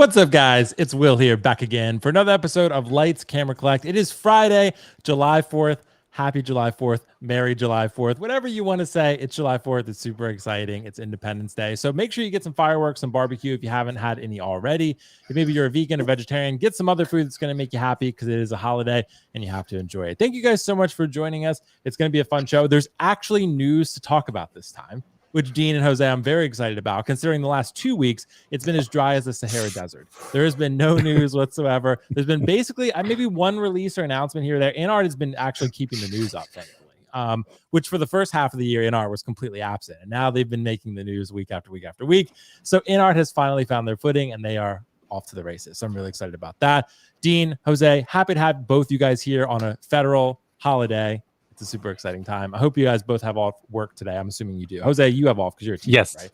What's up, guys? It's Will here, back again for another episode of Lights Camera Collect. It is Friday, July 4th. Happy July 4th. Merry July 4th. Whatever you want to say, it's July 4th. It's super exciting. It's Independence Day. So make sure you get some fireworks, some barbecue if you haven't had any already. If maybe you're a vegan or vegetarian, get some other food that's going to make you happy because it is a holiday and you have to enjoy it. Thank you guys so much for joining us. It's going to be a fun show. There's actually news to talk about this time, which Dean and Jose, I'm very excited about, considering the last 2 weeks, it's been as dry as the Sahara Desert. There has been no news whatsoever. There's been basically maybe one release or announcement here or there. InArt has been actually keeping the news up, thankfully, which for the first half of the year, InArt was completely absent. And now they've been making the news week after week after week. So InArt has finally found their footing, and they are off to the races. So I'm really excited about that. Dean, Jose, happy to have both you guys here on a federal holiday. It's a super exciting time. I hope you guys both have off work today. I'm assuming you do. Jose, you have off because you're a teacher, yes. right?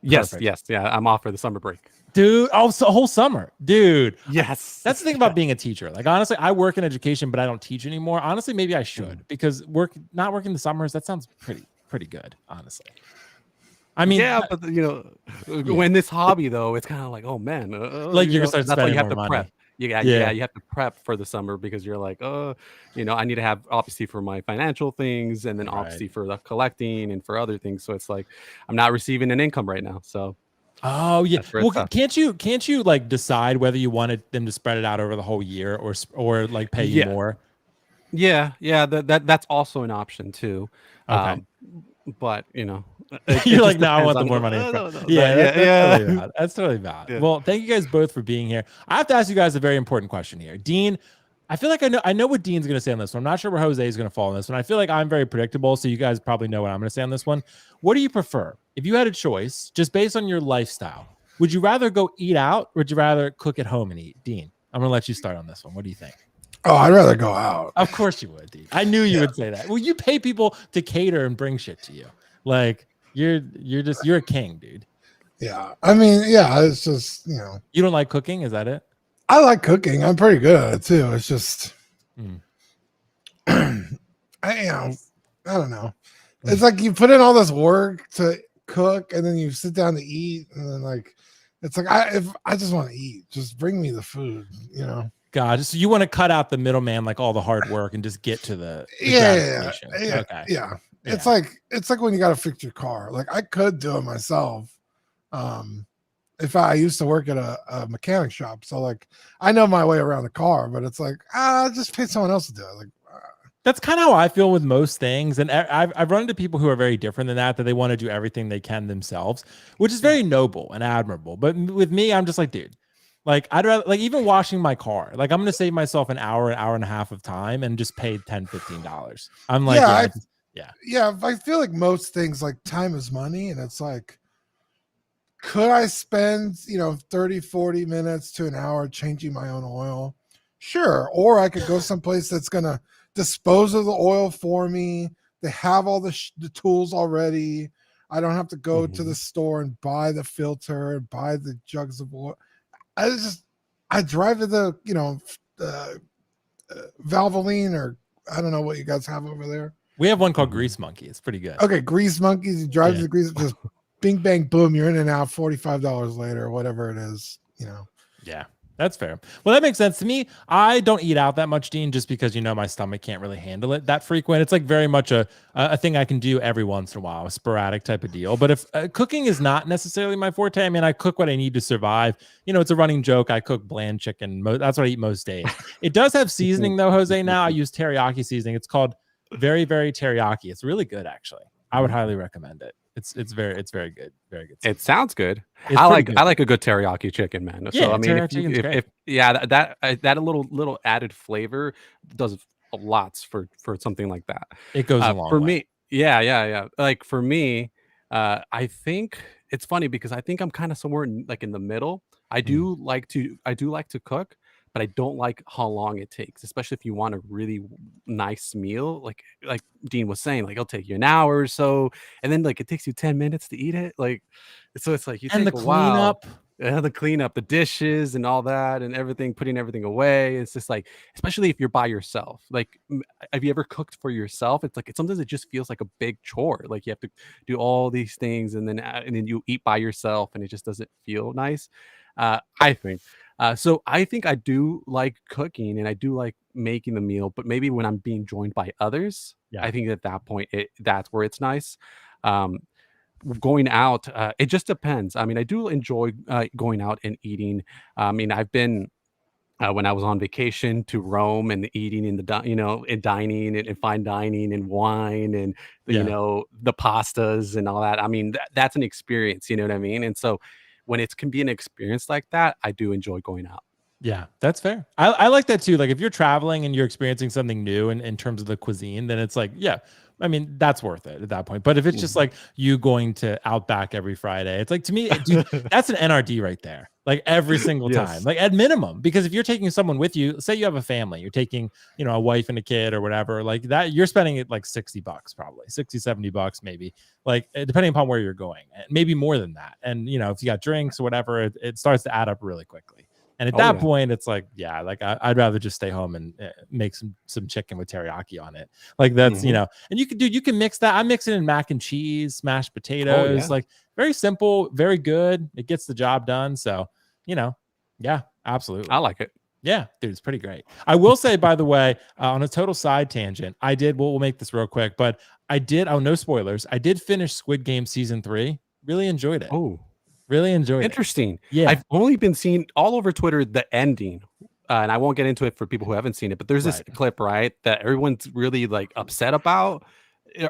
Yes, Perfect. Yes. Yeah, I'm off for the summer break. Dude, so a whole summer. Dude. Yes. That's the thing about being a teacher. Like, honestly, I work in education, but I don't teach anymore. Honestly, maybe I should because not working the summers, that sounds pretty good, honestly. I mean, yeah, but when this hobby though, it's kind of like, oh man, like you're gonna start spending more money. Prep. Yeah, you have to prep for the summer because you're like, I need to have obviously for my financial things and then obviously for the collecting and for other things. So it's like I'm not receiving an income right now. So oh yeah, well, can't you like decide whether you wanted them to spread it out over the whole year or like pay you more? Yeah, that's also an option too. Okay. But you're like, no, I want the more money. That's totally valid. Yeah. Well, thank you guys both for being here. I have to ask you guys a very important question here. Dean, I feel like I know what Dean's going to say on this one. I'm not sure where Jose is going to fall on this one. I feel like I'm very predictable, so you guys probably know what I'm going to say on this one. What do you prefer? If you had a choice, just based on your lifestyle, would you rather go eat out or would you rather cook at home and eat? Dean, I'm going to let you start on this one. What do you think? Oh, I'd rather go out. Of course you would, Dean. I knew you would say that. Well, you pay people to cater and bring shit to you. Like you're a king, dude. Yeah. I mean, yeah, it's just, You don't like cooking, is that it? I like cooking. I'm pretty good at it too. It's just I don't know. It's like you put in all this work to cook and then you sit down to eat and then like it's like I just want to eat. Just bring me the food, God, so you want to cut out the middleman, like all the hard work, and just get to the yeah. Okay. Yeah. It's like when you got to fix your car. Like I could do it myself. If I used to work at a mechanic shop, so like I know my way around the car, but it's like just pay someone else to do it. Like that's kind of how I feel with most things, and I've run into people who are very different than that they want to do everything they can themselves, which is very noble and admirable. But with me, I'm just like, dude. Like I'd rather like even washing my car. Like I'm gonna save myself an hour and a half of time and just pay $10-15. I'm like, I feel like most things like time is money, and it's like, could I spend 30-40 minutes to an hour changing my own oil? Sure. Or I could go someplace that's gonna dispose of the oil for me. They have all the tools already. I don't have to go to the store and buy the filter and buy the jugs of oil. I drive to the Valvoline, or I don't know what you guys have over there. We have one called Grease Monkey. It's pretty good. Okay, Grease Monkeys. You drive to the Grease, just bing bang boom, you're in and out. $45 later, or whatever it is. Yeah, that's fair. Well, that makes sense to me. I don't eat out that much, Dean, just because my stomach can't really handle it that frequent. It's like very much a thing I can do every once in a while, a sporadic type of deal. But if cooking is not necessarily my forte, I mean, I cook what I need to survive. It's a running joke. I cook bland chicken. That's what I eat most days. It does have seasoning though, Jose. Now I use teriyaki seasoning. It's called Very Very Teriyaki. It's really good, actually. I would highly recommend it. It's very good. Very good. It sounds good. It's I like a good teriyaki chicken, man. Yeah, so I mean, that a little added flavor does a lot for something like that. It goes a long for way. me. Yeah. Like for me, I think it's funny because I think I'm kind of somewhere in the middle. I do like to cook, but I don't like how long it takes, especially if you want a really nice meal. Like Dean was saying, like it'll take you an hour or so, and then like it takes you 10 minutes to eat it. Like, so it's like you take the cleanup. The cleanup, the dishes and all that and everything, putting everything away. It's just like, especially if you're by yourself. Like, have you ever cooked for yourself? It's like sometimes it just feels like a big chore. Like you have to do all these things and then you eat by yourself and it just doesn't feel nice. I think. So I think I do like cooking and I do like making the meal, but maybe when I'm being joined by others, Yeah. I think at that point that's where it's nice. Um, Going out, it just depends. I mean, I do enjoy going out and eating. I mean, I've been when I was on vacation to Rome and eating in the and dining and fine dining and wine and Yeah. the pastas and all that. I mean, that's an experience. You know what I mean? And so when it can be an experience like that, I do enjoy going out. Yeah, that's fair. I like that too. Like if you're traveling and you're experiencing something new in terms of the cuisine, then it's like, yeah, I mean, that's worth it at that point. But if it's just like you going to Outback every Friday, it's like to me, dude, that's an NRD right there. Like every single time, Yes. like at minimum, because if you're taking someone with you, say you have a family, you're taking, a wife and a kid or whatever, like that, you're spending it like $60, probably $60, $70, maybe, like depending upon where you're going, maybe more than that. And, if you got drinks or whatever, it starts to add up really quickly. And at that point, it's like, yeah, like I'd rather just stay home and make some chicken with teriyaki on it. Like that's, and you can mix that. I mix it in mac and cheese, mashed potatoes, like very simple, very good. It gets the job done. So, yeah, absolutely. I like it. Yeah, dude, it's pretty great. I will say, by the way, on a total side tangent, we'll make this real quick, but no spoilers. I did finish Squid Game season 3. Really enjoyed it. Oh, really enjoyed interesting. it. Yeah. I've only been seeing all over Twitter the ending. And I won't get into it for people who haven't seen it, but there's this clip, right, that everyone's really like upset about.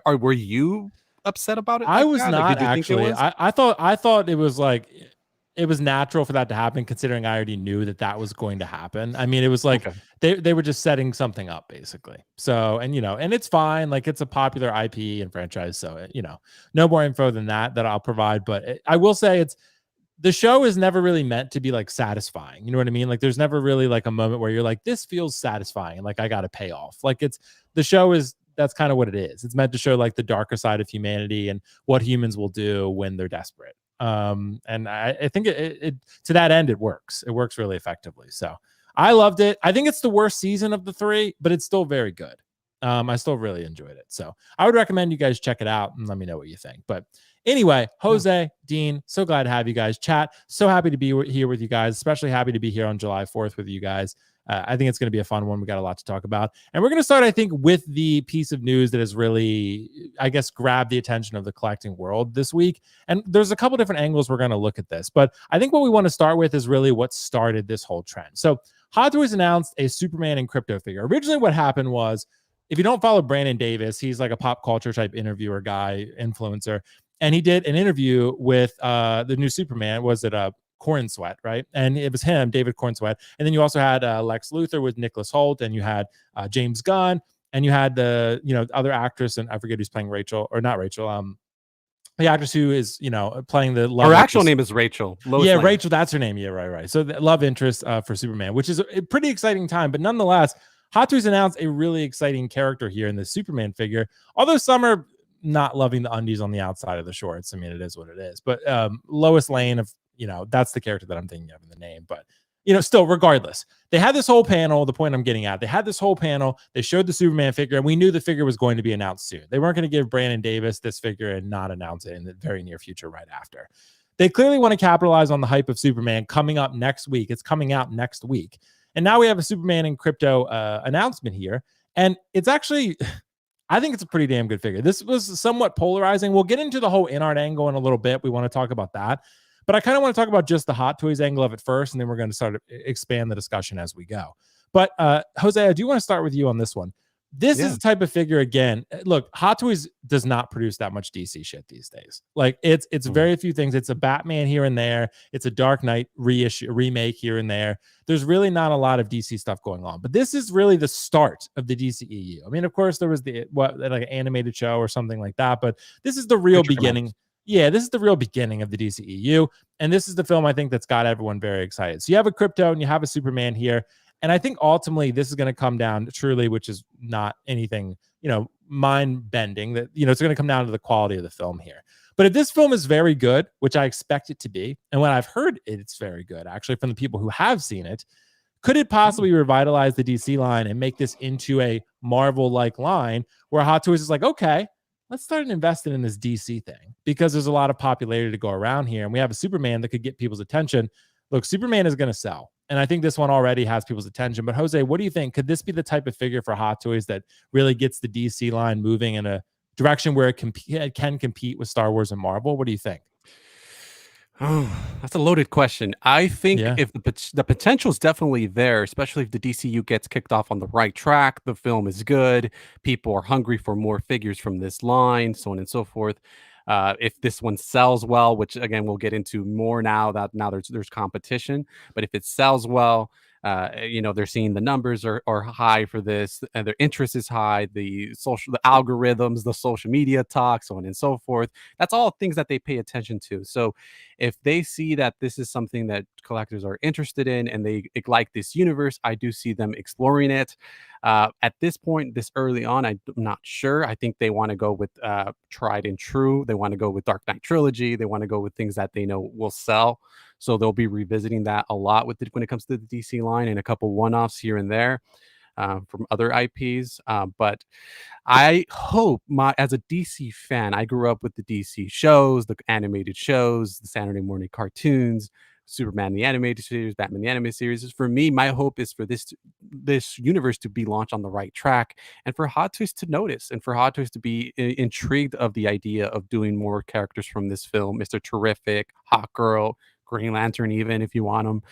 Or were you upset about it? I was not, like, did you actually. think it was? I thought it was like it was natural for that to happen, considering I already knew that was going to happen. I mean, it was like they were just setting something up, basically. So, and it's fine. Like it's a popular IP and franchise, so no more info than that I'll provide. But I will say the show is never really meant to be like satisfying. You know what I mean? Like there's never really like a moment where you're like, this feels satisfying and like I got to pay off. Like that's kind of what it is. It's meant to show like the darker side of humanity and what humans will do when they're desperate. And I think it to that end, it works. It works really effectively. So I loved it. I think it's the worst season of the 3, but it's still very good. I still really enjoyed it. So I would recommend you guys check it out and let me know what you think. But anyway, Jose, Dean, so glad to have you guys chat. So happy to be here with you guys, especially happy to be here on July 4th with you guys. I think it's going to be a fun one. We got a lot to talk about. And we're going to start, I think, with the piece of news that has really, I guess, grabbed the attention of the collecting world this week. And there's a couple different angles we're going to look at this. But I think what we want to start with is really what started this whole trend. So Hot Toys announced a Superman and crypto figure. Originally, what happened was, if you don't follow Brandon Davis, he's like a pop culture type interviewer guy, influencer. And he did an interview with the new Superman. Was it Corn Sweat, right? And it was him, David Corn Sweat. And then you also had Lex Luthor with Nicholas Hoult, and you had James Gunn, and you had the other actress, and I forget who's playing Rachel, or not Rachel. The actress who is playing the love. Her actual name is Rachel. Lois Lane. Rachel, that's her name. Yeah, right. So the love interest for Superman, which is a pretty exciting time, but nonetheless, Hot Toys announced a really exciting character here in the Superman figure. Although some are not loving the undies on the outside of the shorts. I mean, it is what it is. But Lois Lane that's the character that I'm thinking of in the name. But still, regardless, they had this whole panel. The point I'm getting at, they had this whole panel. They showed the Superman figure, and we knew the figure was going to be announced soon. They weren't going to give Brandon Davis this figure and not announce it in the very near future right after. They clearly want to capitalize on the hype of Superman coming up next week. It's coming out next week. And now we have a Superman and crypto announcement here. And it's actually, I think it's a pretty damn good figure. This was somewhat polarizing. We'll get into the whole InArt angle in a little bit. We want to talk about that. But I kind of want to talk about just the Hot Toys angle of it first, and then we're going to start to expand the discussion as we go. But Jose, I do want to start with you on this one. This is the type of figure, again, look, Hot Toys does not produce that much DC shit these days. Like it's very few things. It's a Batman here and there. It's a Dark Knight remake here and there. There's really not a lot of DC stuff going on, but this is really the start of the DCEU. I mean, of course there was like an animated show or something like that, but this is the real beginning. Yeah, this is the real beginning of the DCEU. And this is the film, I think, that's got everyone very excited. So you have a crypto and you have a Superman here. And I think ultimately this is going to come down to truly, which is not anything, mind bending, that, it's going to come down to the quality of the film here. But if this film is very good, which I expect it to be, and when I've heard it's very good, actually, from the people who have seen it, could it possibly revitalize the DC line and make this into a Marvel-like line where Hot Toys is like, okay, let's start investing in this DC thing, because there's a lot of popularity to go around here. And we have a Superman that could get people's attention. look, Superman is going to sell. And I think this one already has people's attention. But Jose, what do you think? Could this be the type of figure for Hot Toys that really gets the DC line moving in a direction where it can compete with Star Wars and Marvel? What do you think? Oh, that's a loaded question. I think Yeah. if the potential is definitely there, especially if the DCU gets kicked off on the right track, the film is good, people are hungry for more figures from this line, so on and so forth. If this one sells well, which again we'll get into more now there's competition, but if it sells well, they're seeing the numbers are high for this, and their interest is high, the algorithms, the social media talk, so on and so forth. That's all things that they pay attention to. So if they see that this is something that collectors are interested in and they like this universe, I do see them exploring it. At this point, this early on, I'm not sure. I think they want to go with tried and true. They want to go with Dark Knight trilogy. They want to go with things that they know will sell. So they'll be revisiting that a lot when it comes to the DC line, and a couple one-offs here and there from other IPs. But I hope as a DC fan, I grew up with the DC shows, the animated shows, the Saturday morning cartoons, Superman the animated series, Batman the animated series. For me, my hope is for this universe to be launched on the right track, and for Hot Toys to notice, and for Hot Toys to be intrigued of the idea of doing more characters from this film, Mr. Terrific, Hawk Girl, Green Lantern, even if you want them.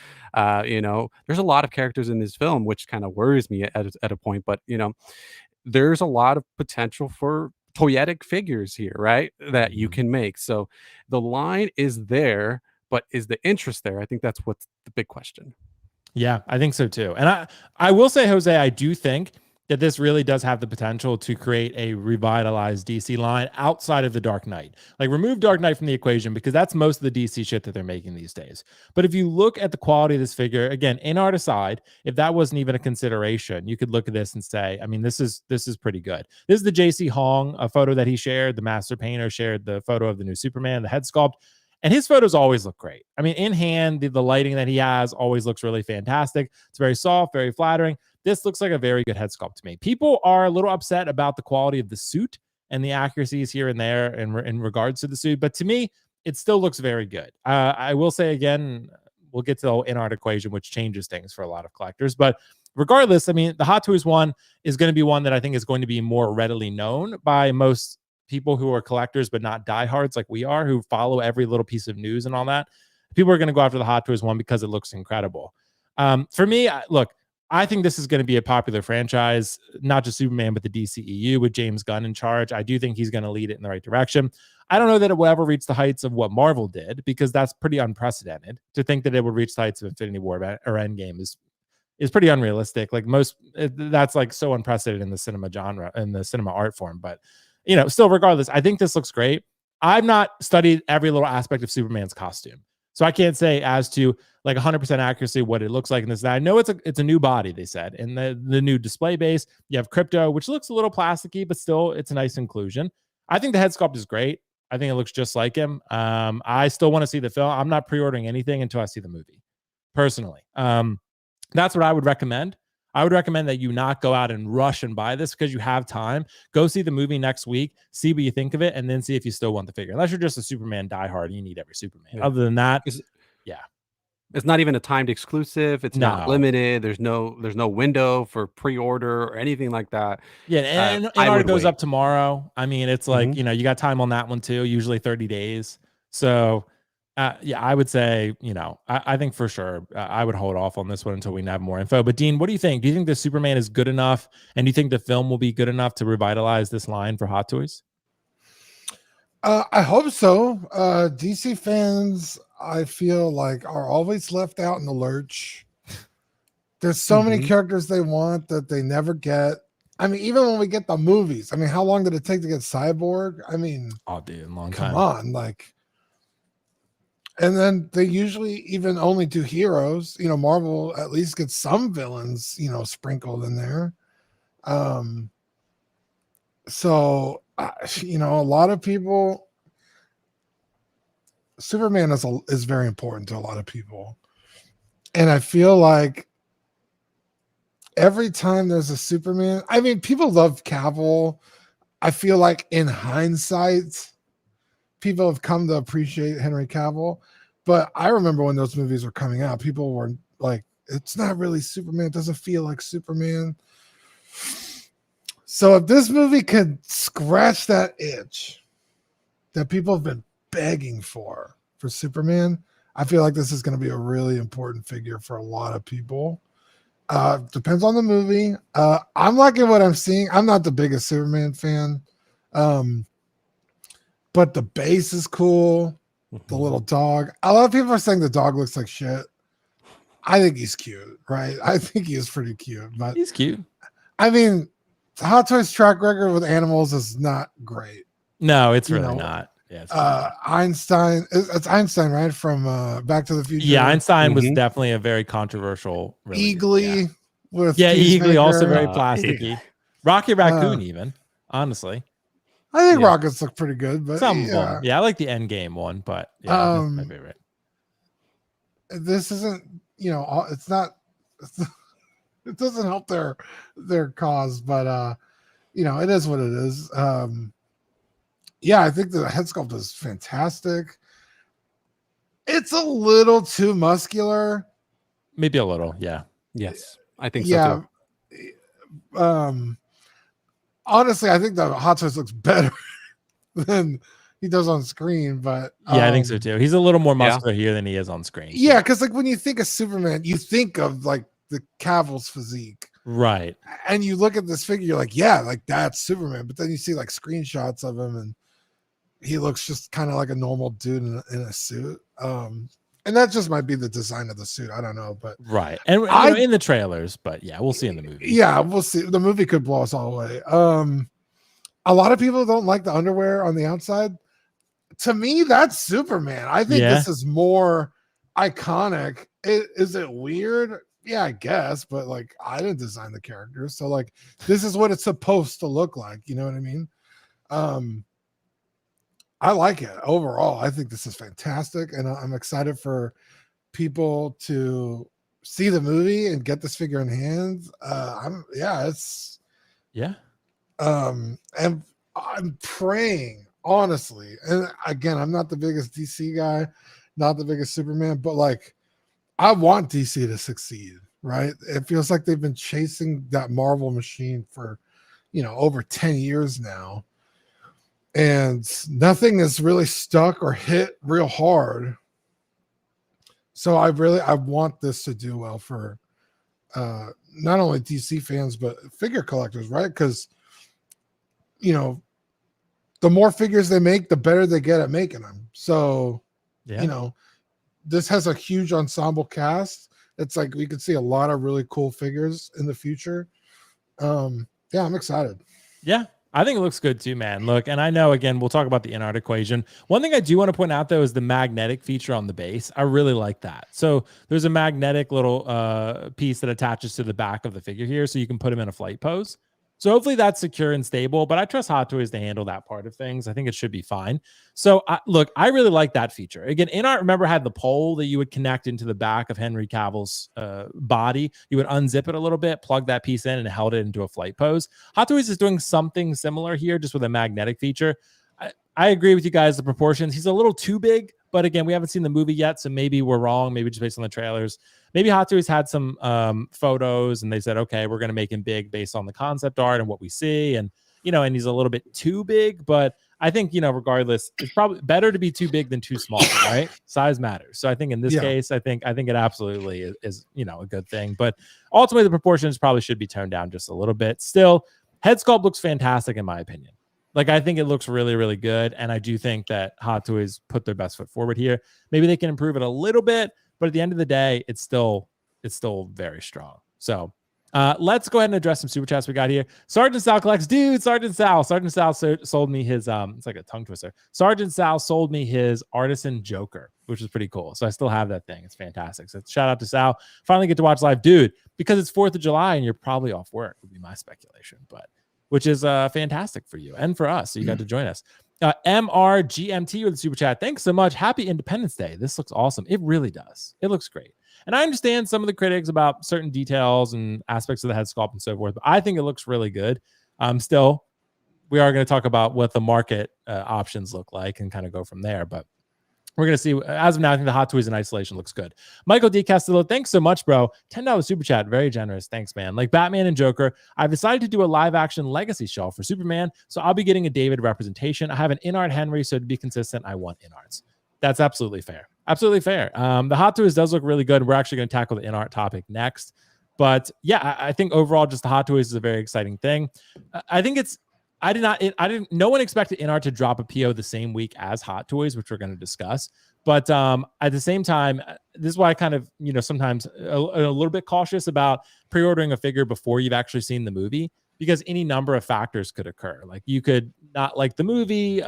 There's a lot of characters in this film, which kind of worries me at a point, but there's a lot of potential for toyetic figures here, right? That you can make. So the line is there, but is the interest there? I think that's what's the big question. Yeah, I think so too. And I will say, Jose, I do think that this really does have the potential to create a revitalized DC line outside of the Dark Knight. Like, remove Dark Knight from the equation, because that's most of the DC shit that they're making these days. But if you look at the quality of this figure, again, InArt aside, if that wasn't even a consideration, you could look at this and say, I mean, this is pretty good. This is the JC Hong, a photo that he shared. The master painter shared the photo of the new Superman, the head sculpt. And his photos always look great. I mean, in hand, the lighting that he has always looks really fantastic. It's very soft, very flattering. This looks like a very good head sculpt to me. People are a little upset about the quality of the suit and the accuracies here and there in regards to the suit. But to me, it still looks very good. I will say again, we'll get to the whole InArt equation, which changes things for a lot of collectors. But regardless, I mean, the Hot Toys one is going to be one that I think is going to be more readily known by most people who are collectors, but not diehards like we are, who follow every little piece of news and all that. People are going to go after the Hot Toys one because it looks incredible. For me, look, I think this is going to be a popular franchise, not just Superman, but the DCEU with James Gunn in charge. I do think he's going to lead it in the right direction. I don't know that it will ever reach the heights of what Marvel did, because that's pretty unprecedented. To think that it would reach the heights of Infinity War or Endgame is pretty unrealistic. Like that's like so unprecedented in the cinema genre, in the cinema art form. But still, regardless, I think this looks great. I've not studied every little aspect of Superman's costume, so I can't say as to like 100% accuracy what it looks like in this. I know it's a new body, they said, and the new display base. You have Crypto, which looks a little plasticky, but still it's a nice inclusion. I think the head sculpt is great. I think it looks just like him. I still want to see the film. I'm not pre-ordering anything until I see the movie, personally. That's what I would recommend. I would recommend that you not go out and rush and buy this, because you have time. Go see the movie next week, see what you think of it, and then see if you still want the figure. Unless you're just a Superman diehard and you need every Superman. Yeah. Other than that, it's not even a timed exclusive. It's not limited. There's no window for pre-order or anything like that. Yeah, and it already goes up tomorrow. I mean, it's like, you got time on that one too, usually 30 days. So I would say, I think for sure I would hold off on this one until we have more info. But Dean, what do you think? Do you think the Superman is good enough? And do you think the film will be good enough to revitalize this line for Hot Toys? I hope so. DC fans, I feel like, are always left out in the lurch. There's so many characters they want that they never get. I mean, even when we get the movies, I mean, how long did it take to get Cyborg? I mean, dude, long come time. on, like. And then they usually even only do heroes. Marvel at least gets some villains, sprinkled in there. So, a lot of people, Superman is very important to a lot of people. And I feel like every time there's a Superman, I mean, people love Cavill. I feel like in hindsight, people have come to appreciate Henry Cavill. But I remember when those movies were coming out, people were like, it's not really Superman. It doesn't feel like Superman. So if this movie could scratch that itch that people have been begging for Superman, I feel like this is going to be a really important figure for a lot of people. Depends on the movie. I'm liking what I'm seeing. I'm not the biggest Superman fan. But the base is cool. The little dog. A lot of people are saying the dog looks like shit. I think he's cute, right? I think he is pretty cute. But He's cute. I mean, Hot Toys track record with animals is not great. No, it's really not. Yeah, it's Einstein. It's Einstein, right? From Back to the Future. Yeah, Einstein was definitely a very controversial. Eagly with Eagly also very Peacemaker. plasticky. Rocky Raccoon, even honestly. I think Rockets look pretty good, but some of them. Yeah, I like the Endgame one, but that's my favorite. This isn't, it's not. It doesn't help their cause, but it is what it is. I think the head sculpt is fantastic. It's a little too muscular. Maybe a little, yeah. Yes, I think so too. Honestly, I think the Hot Toys looks better than he does on screen, but I think so too. He's a little more muscular here than he is on screen. Yeah, because like when you think of Superman, you think of like the Cavill's physique, right? And you look at this figure, you're like, yeah, like that's Superman. But then you see like screenshots of him, and he looks just kind of like a normal dude in a suit. And that just might be the design of the suit. I don't know, but right. And in the trailers, but yeah, we'll see in the movie. Yeah, we'll see. The movie could blow us all away. A lot of people don't like the underwear on the outside. To me, that's Superman. I think this is more iconic. Is it weird? Yeah, I guess, but like I didn't design the character, so like this is what it's supposed to look like. You know what I mean? I like it overall. I think this is fantastic, and I'm excited for people to see the movie and get this figure in hand. And I'm praying honestly, and again, I'm not the biggest DC guy, not the biggest Superman, but like I want DC to succeed, right? It feels like they've been chasing that Marvel machine for over 10 years now, and nothing has really stuck or hit real hard. So I want this to do well for not only DC fans but figure collectors, right? Because the more figures they make, the better they get at making them. So this has a huge ensemble cast. It's like we could see a lot of really cool figures in the future. I'm excited. Yeah, I think it looks good too, man. Look, and I know, again, we'll talk about the InArt equation. One thing I do want to point out, though, is the magnetic feature on the base. I really like that. So there's a magnetic little piece that attaches to the back of the figure here, so you can put him in a flight pose. So hopefully that's secure and stable, but I trust Hot Toys to handle that part of things. I think it should be fine. So look, I really like that feature. Again, InArt, remember, had the pole that you would connect into the back of Henry Cavill's body. You would unzip it a little bit, plug that piece in, and held it into a flight pose. Hot Toys is doing something similar here, just with a magnetic feature. I agree with you guys, the proportions. He's a little too big, but again, we haven't seen the movie yet, so maybe we're wrong, maybe just based on the trailers. Maybe Hot Toys had some photos and they said, okay, we're going to make him big based on the concept art and what we see. And, and he's a little bit too big, but I think, regardless, it's probably better to be too big than too small, right? Size matters. So I think in this case, I think it absolutely is a good thing, but ultimately the proportions probably should be toned down just a little bit. Still, head sculpt looks fantastic in my opinion. Like, I think it looks really, really good. And I do think that Hot Toys put their best foot forward here. Maybe they can improve it a little bit, but at the end of the day, it's still very strong. So let's go ahead and address some super chats we got here. Sergeant Sal collects, dude. Sergeant Sal sold me his it's like a tongue twister. Sergeant Sal sold me his Artisan Joker, which is pretty cool. So I still have that thing. It's fantastic. So shout out to Sal. Finally get to watch live, dude, because it's 4th of July and you're probably off work, would be my speculation, but which is fantastic for you and for us. So you got to join us. MRGMT with the super chat. Thanks so much. Happy Independence Day. This looks awesome. It really does. It looks great. And I understand some of the critics about certain details and aspects of the head sculpt and so forth, but I think it looks really good. Still, we are going to talk about what the market options look like and kind of go from there. But We're going to see. As of now, I think the Hot Toys in isolation looks good. Michael D. Castillo, thanks so much, bro. $10 super chat. Very generous. Thanks, man. Like Batman and Joker, I've decided to do a live action legacy shelf for Superman. So I'll be getting a David representation. I have an InArt Henry. So to be consistent, I want InArts. That's absolutely fair. Absolutely fair. The Hot Toys does look really good. We're actually going to tackle the InArt topic next. But yeah, I think overall, just the Hot Toys is a very exciting thing. I think it's, no one expected InArt to drop a PO the same week as Hot Toys, which we're going to discuss. But at the same time, this is why I kind of, sometimes a little bit cautious about pre-ordering a figure before you've actually seen the movie, because any number of factors could occur. Like you could not like the movie.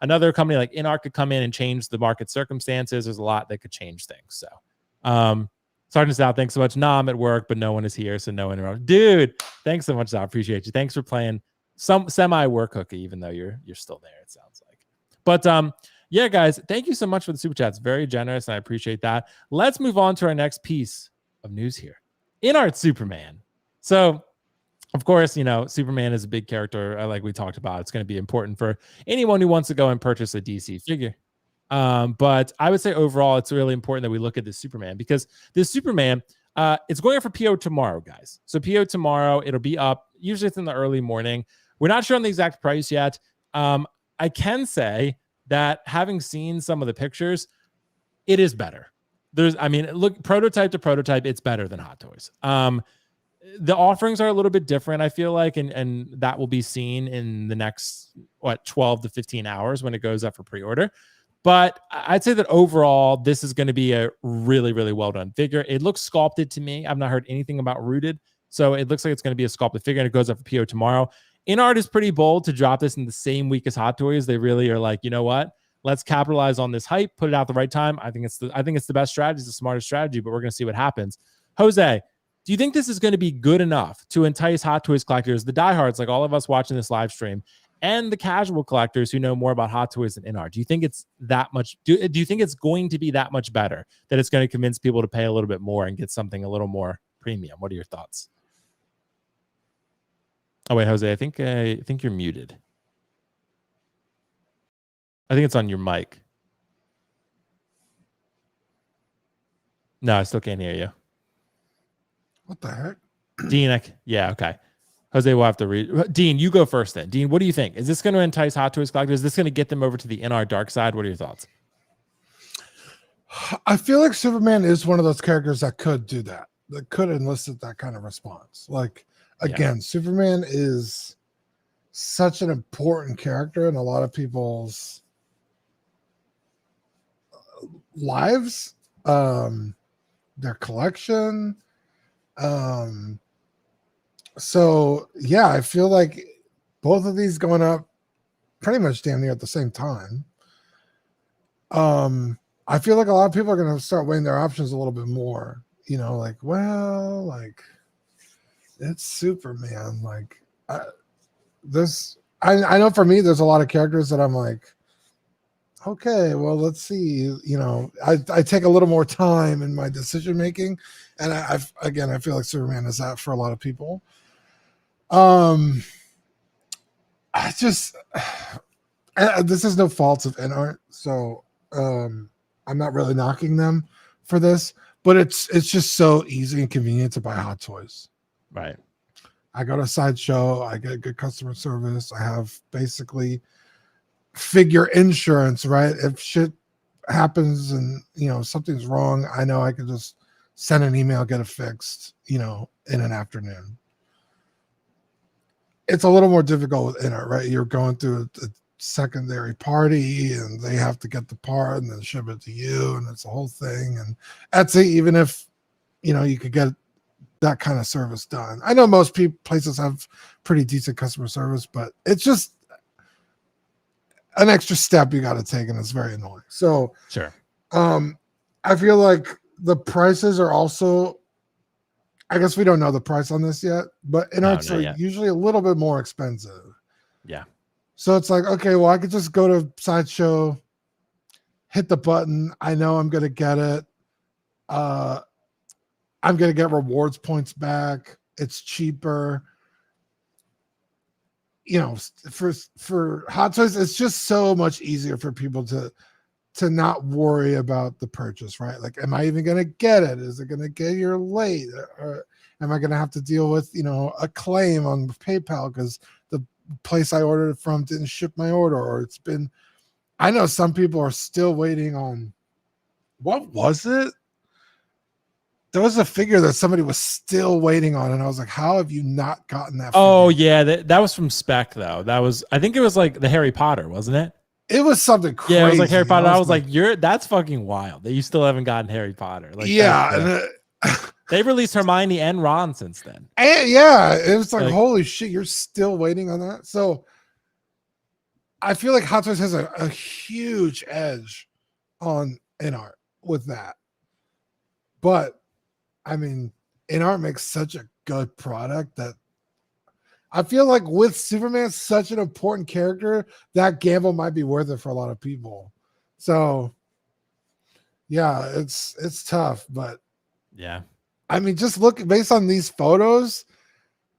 Another company like InArt could come in and change the market circumstances. There's a lot that could change things. So, Sergeant Sal, thanks so much. Nah, I'm at work, but no one is here, so no interrupt. Dude, thanks so much, Sal. Appreciate you. Thanks for playing some semi-work hooky, even though you're still there, it sounds like. But yeah, guys, thank you so much for the super chats. Very generous, and I appreciate that. Let's move on to our next piece of news here. InArt Superman. So, of course, Superman is a big character, like we talked about. It's going to be important for anyone who wants to go and purchase a DC figure. But I would say overall, it's really important that we look at this Superman, because this Superman, it's going up for PO tomorrow, guys. So PO tomorrow, it'll be up. Usually it's in the early morning. We're not sure on the exact price yet. I can say that having seen some of the pictures, it is better. Look, prototype to prototype, it's better than Hot Toys. The offerings are a little bit different, I feel like, and that will be seen in the next 12 to 15 hours when it goes up for pre-order. But I'd say that overall, this is going to be a really, really well done figure. It looks sculpted to me. I've not heard anything about rooted, so it looks like it's going to be a sculpted figure, and it goes up for PO tomorrow. InArt is pretty bold to drop this in the same week as Hot Toys. They really are like, you know what? Let's capitalize on this hype, put it out the right time. I think it's the best strategy, it's the smartest strategy, but we're going to see what happens. Jose, do you think this is going to be good enough to entice Hot Toys collectors, the diehards like all of us watching this live stream, and the casual collectors who know more about Hot Toys than InArt? Do you think it's that much? Do you think it's going to be that much better, that it's going to convince people to pay a little bit more and get something a little more premium? What are your thoughts? Oh wait, Jose, I think you're muted. I think it's on your mic. No, I still can't hear you. What the heck? Dean, yeah, okay. Jose will have to read. Dean, you go first then. Dean, what do you think? Is this going to entice Hot Toys collectors? Is this going to get them over to the InArt dark side? What are your thoughts? I feel like Superman is one of those characters that could do that could elicit that kind of response. Like, again, Superman is such an important character in a lot of people's lives, their collection. So yeah, I feel like both of these going up pretty much damn near at the same time. I feel like a lot of people are going to start weighing their options a little bit more, like, well, like it's Superman. Like I know for me, there's a lot of characters that I'm like, okay, well, let's see. I take a little more time in my decision making, and I feel like Superman is that for a lot of people. This is no faults of InArt, so I'm not really knocking them for this, but it's just so easy and convenient to buy Hot Toys. Right. I go to Sideshow, I get good customer service, I have basically figure insurance, right? If shit happens and something's wrong, I know I can just send an email, get it fixed, in an afternoon. It's a little more difficult with InArt, right? You're going through a secondary party and they have to get the part and then ship it to you, and it's a whole thing. And Etsy, even if you could get that kind of service done, I know most places have pretty decent customer service, but it's just an extra step you got to take, and it's very annoying. So sure. I feel like the prices are also, I guess we don't know the price on this yet, but InArts are usually a little bit more expensive. Yeah. So it's like, okay, well, I could just go to Sideshow, hit the button. I know I'm going to get it. I'm going to get rewards points back. It's cheaper. For Hot Toys, it's just so much easier for people to to not worry about the purchase, right? Like, am I even going to get it? Is it going to get here late? Or am I going to have to deal with, a claim on PayPal because the place I ordered it from didn't ship my order? Or I know some people are still waiting on, what was it? There was a figure that somebody was still waiting on, and I was like, how have you not gotten that figure? Oh, yeah. That was from Spec, though. I think it was like the Harry Potter, wasn't it? It was something crazy. Yeah, it was like Harry Potter. I was like, that's fucking wild that you still haven't gotten Harry Potter. Like, yeah. They've released Hermione and Ron since then. And yeah, it was like, holy shit, you're still waiting on that? So I feel like Hot Toys has a huge edge on InArt with that. But I mean, InArt makes such a good product that I feel like with Superman, such an important character, that gamble might be worth it for a lot of people. So yeah, it's tough, but yeah. I mean, just look based on these photos,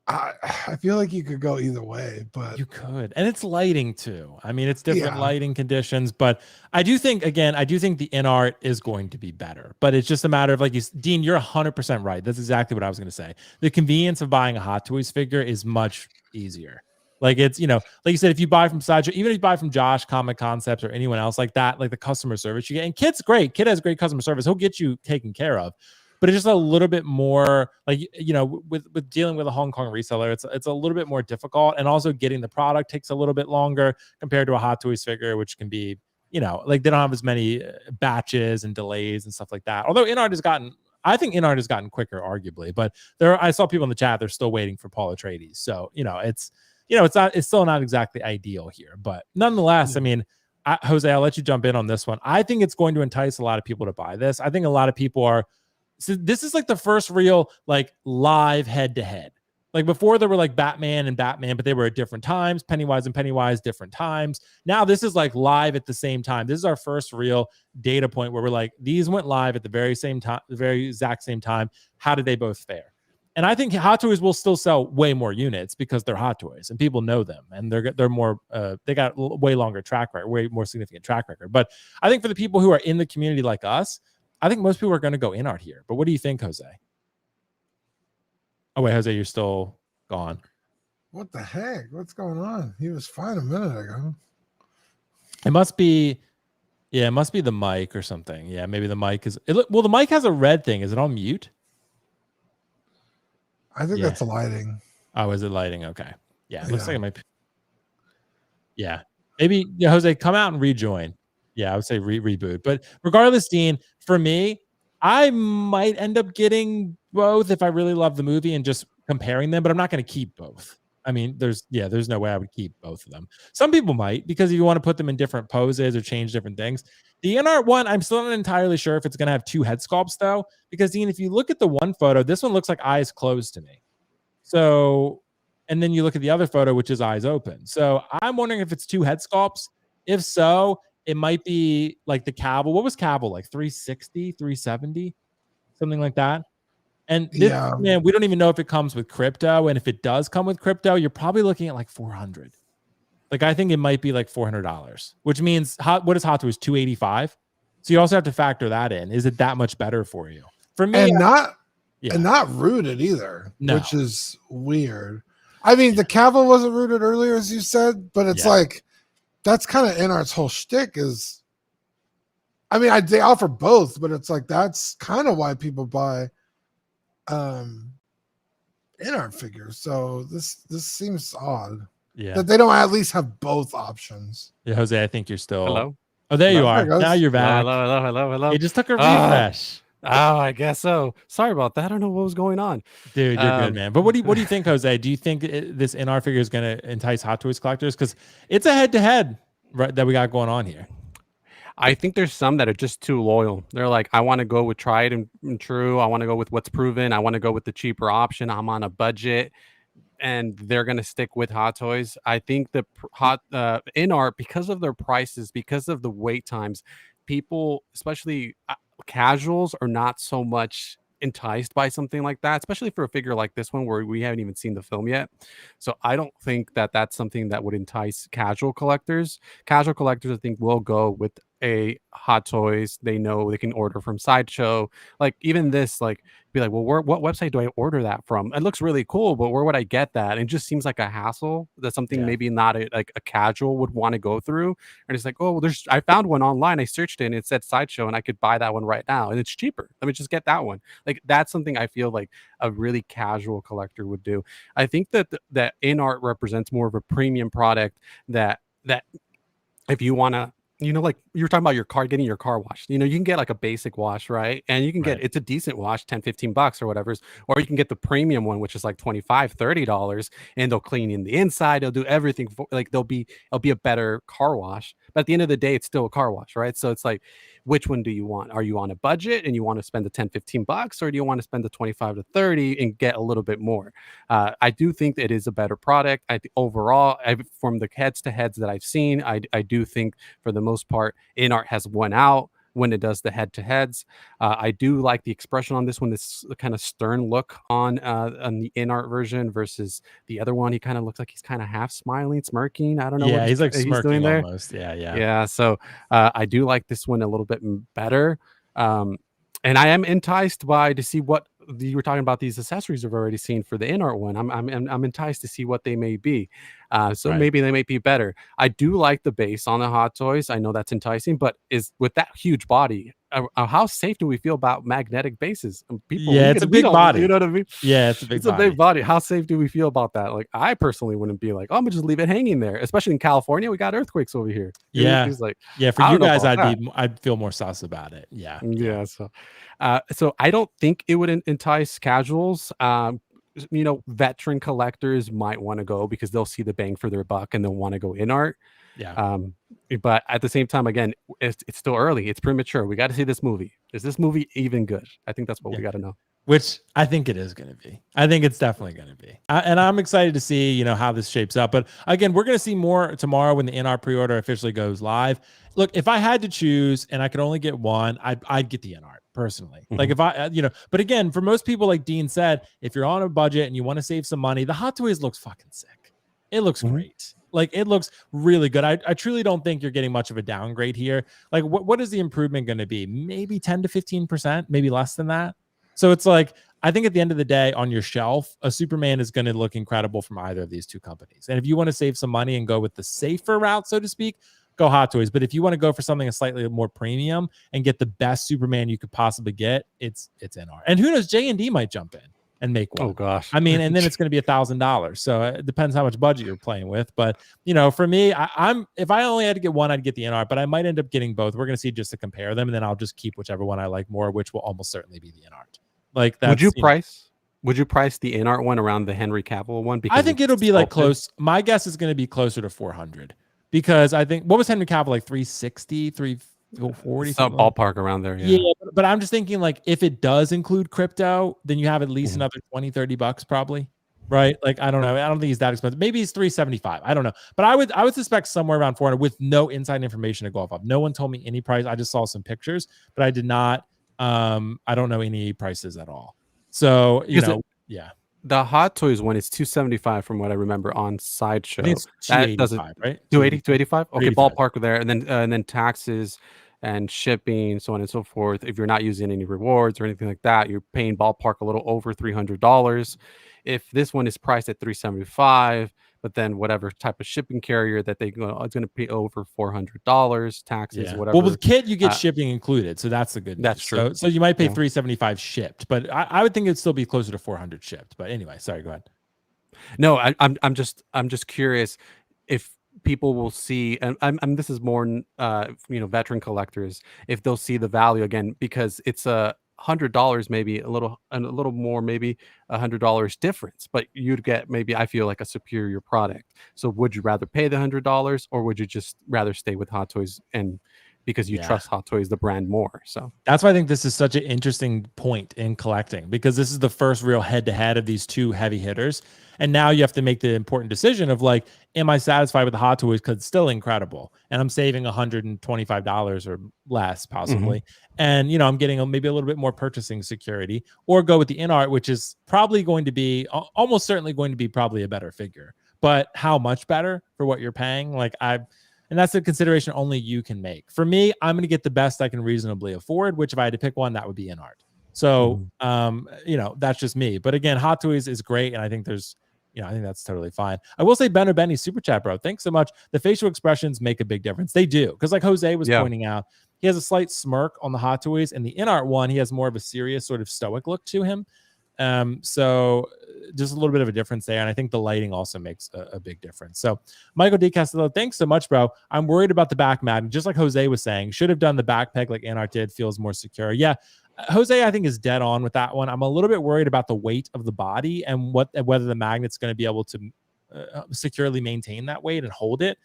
I feel like you could go either way, but you could. And it's lighting too. I mean, it's different lighting conditions, but I do think the InArt is going to be better, but it's just a matter of Dean, you're 100% right. That's exactly what I was going to say. The convenience of buying a Hot Toys figure is much easier. Like it's, like you said, if you buy from Sideshow, even if you buy from Josh, Comic Concepts, or anyone else like that, like the customer service you get, and Kit's great. Kit has great customer service. He'll get you taken care of. But it's just a little bit more with dealing with a Hong Kong reseller, it's a little bit more difficult, and also getting the product takes a little bit longer compared to a Hot Toys figure, which can be, they don't have as many batches and delays and stuff like that. Although I think InArt has gotten quicker, arguably, but I saw people in the chat, they're still waiting for Paul Atreides. So, it's still not exactly ideal here, but nonetheless, I mean, Jose, I'll let you jump in on this one. I think it's going to entice a lot of people to buy this. I think a lot of people are. So this is like the first real live head-to-head. Like before there were like Batman and Batman, but they were at different times. Pennywise and Pennywise, different times. Now this is like live at the same time. This is our first real data point where we're like, these went live at the very same time, the very exact same time. How did they both fare? And I think Hot Toys will still sell way more units because they're Hot Toys and people know them, and they're more they got way longer track record, way more significant track record. But I think for the people who are in the community like us, I think most people are going to go InArt here. But what do you think, Jose? Oh, wait, Jose, you're still gone. What the heck? What's going on? He was fine a minute ago. It must be the mic or something. Yeah, maybe the mic is... well, the mic has a red thing. Is it on mute? I think that's lighting. Oh, is it lighting? Okay. Yeah, it looks like it might be... Yeah. Maybe, Jose, come out and rejoin. Yeah, I would say reboot. But regardless, Dean, for me, I might end up getting both if I really love the movie and just comparing them, but I'm not going to keep both. I mean, there's no way I would keep both of them. Some people might, because if you want to put them in different poses or change different things. The InArt one, I'm still not entirely sure if it's going to have two head sculpts, though, because, Dean, if you look at the one photo, this one looks like eyes closed to me. So, and then you look at the other photo, which is eyes open. So I'm wondering if it's two head sculpts. If so, it might be like the Cavill. What was Cavill? Like 360, 370, something like that. And this, man, we don't even know if it comes with crypto. And if it does come with crypto, you're probably looking at like 400. Like, I think it might be like $400, which means what is Hot Toys? 285. So you also have to factor that in. Is it that much better for you? For me, and not rooted either, which is weird. I mean, the Cavill wasn't rooted earlier, as you said, but it's like, that's kind of InArt's whole shtick is, I mean, they offer both, but it's like, that's kind of why people buy InArt figures. So this seems odd that they don't at least have both options. Yeah, Jose, I think you're still... Hello? Oh, there you are. Now you're back. Hello. It just took a refresh. Oh, I guess so. Sorry about that. I don't know what was going on. Dude, you're good, man. But what do you think, Jose? Do you think this InArt figure is going to entice Hot Toys collectors? Because it's a head-to-head that we got going on here. I think there's some that are just too loyal. They're like, I want to go with tried and true. I want to go with what's proven. I want to go with the cheaper option. I'm on a budget. And they're going to stick with Hot Toys. I think the InArt, because of their prices, because of the wait times, people, especially casuals, are not so much enticed by something like that, especially for a figure like this one where we haven't even seen the film yet. So I don't think that that's something that would entice casual collectors. Casual collectors, I think, will go with a Hot Toys, they know they can order from Sideshow. Like even this, like be like, well, what website do I order that from? It looks really cool, but where would I get that? And it just seems like a hassle. That's something Yeah. maybe not like a casual would want to go through. And it's like, oh, well, I found one online. I searched it and it said Sideshow, and I could buy that one right now, and it's cheaper. Let me just get that one. Like that's something I feel like a really casual collector would do. I think that that InArt represents more of a premium product that if you want to, like you were talking about your car, getting your car washed, you can get like a basic wash, right? And you can get, Right. it's a decent wash, 10-15 bucks or whatever, or you can get the premium one, which is like $25-$30, and they'll clean in the inside, they'll do everything for, like it'll be a better car wash, but at the end of the day it's still a car wash, right? So it's like, which one do you want? Are you on a budget and you want to spend the 10-15 bucks, or do you want to spend the 25-30 and get a little bit more? I do think that it is a better product. Overall, from the heads to heads that I've seen, I do think for the most part, InArt has won out when it does the head to heads. I do like the expression on this one, this kind of stern look on the InArt version versus the other one. He kind of looks like he's kind of half smiling, smirking. I don't know what Yeah, he's like he's smirking doing there. almost. Yeah. Yeah, so I do like this one a little bit better, and I am enticed to see what you were talking about. These accessories we've already seen for the InArt one. I'm enticed to see what they may be. So Right. maybe they may be better. I do like the base on the Hot Toys. I know that's enticing, but is with that huge body, how safe do we feel about magnetic bases? People, Yeah, it's a we big don't, body. you know what I mean? Yeah, it's a big It's a body. big body. How safe do we feel about that? Like, I personally wouldn't be like, oh, I'm gonna just leave it hanging there, especially in California. We got earthquakes over here. Yeah. It's like, Yeah, for I you don't know guys, about that. I'd feel more sus about it. Yeah. Yeah. So I don't think it would entice casuals. Veteran collectors might want to go because they'll see the bang for their buck and they'll want to go InArt. Yeah. But at the same time, again, it's still early. It's premature. We got to see this movie. Is this movie even good? I think that's what Yeah. we got to know. Which I think it is going to be. I think it's definitely going to be. And I'm excited to see, how this shapes up. But again, we're going to see more tomorrow when the InArt pre-order officially goes live. Look, if I had to choose and I could only get one, I'd get the InArt personally. Like if I, but again, for most people, like Dean said, if you're on a budget and you want to save some money, the Hot Toys looks fucking sick. It looks great. Like it looks really good. I truly don't think you're getting much of a downgrade here. Like what is the improvement going to be? Maybe 10 to 15%, maybe less than that. So it's like, I think at the end of the day, on your shelf, a Superman is going to look incredible from either of these two companies. And if you want to save some money and go with the safer route, so to speak, go Hot Toys. But if you want to go for something slightly more premium and get the best Superman you could possibly get, it's InArt. And who knows, JND might jump in and make one. Oh gosh. I mean, and then it's going to be $1,000. So it depends how much budget you're playing with. But for me, I'm if I only had to get one, I'd get the InArt, but I might end up getting both. We're going to see just to compare them, and then I'll just keep whichever one I like more, which will almost certainly be the InArt. Like that. Would you price the InArt one around the Henry Cavill one? Because I think it'll be like close. My guess is going to be closer to 400 because I think what was Henry Cavill, like 360, 340, some ballpark around there. Yeah, but I'm just thinking like if it does include crypto, then you have at least another 20-30 bucks probably. Right? Like I don't know. I don't think he's that expensive. Maybe he's 375. I don't know. But I would suspect somewhere around 400 with no inside information to go off of. No one told me any price. I just saw some pictures, but I did not I don't know any prices at all. So, yeah. The Hot Toys one is 275 from what I remember on Sideshow. I think it's 285, right? 280, 285? Okay, 285. ballpark there. And then taxes and shipping, so on and so forth. If you're not using any rewards or anything like that, you're paying ballpark a little over $300. If this one is priced at 375, but then whatever type of shipping carrier that it's going to pay over $400, taxes, whatever. Well, with kit you get shipping included, so that's the good news. That's true. So you might pay 375 shipped, but I would think it'd still be closer to 400 shipped. But anyway, sorry, go ahead. No, I'm just curious if people will see, and I'm this is more veteran collectors, if they'll see the value again, because it's $100, maybe a little more, maybe $100 difference, but you'd get, maybe I feel like, a superior product. So would you rather pay the $100, or would you just rather stay with Hot Toys and because you trust Hot Toys, the brand, more? So that's why I think this is such an interesting point in collecting, because this is the first real head-to-head of these two heavy hitters. And now you have to make the important decision of like, am I satisfied with the Hot Toys because it's still incredible and I'm saving $125 or less possibly, and I'm getting maybe a little bit more purchasing security, or go with the InArt, which is probably going to be almost certainly going to be probably a better figure, but how much better for what you're paying? Like And that's a consideration only you can make. For me, I'm going to get the best I can reasonably afford, which if I had to pick one, that would be InArt. So, that's just me. But again, Hot Toys is great. And I think I think that's totally fine. I will say Ben or Benny super chat, bro. Thanks so much. The facial expressions make a big difference. They do. Because like Jose was pointing out, he has a slight smirk on the Hot Toys, and the InArt one, he has more of a serious sort of stoic look to him. So just a little bit of a difference there. And I think the lighting also makes a big difference. So Michael D. Castillo, thanks so much, bro. I'm worried about the back mat. Just like Jose was saying, should have done the back peg like InArt did, feels more secure. Yeah. Jose, I think, is dead on with that one. I'm a little bit worried about the weight of the body and whether the magnet's going to be able to securely maintain that weight and hold it.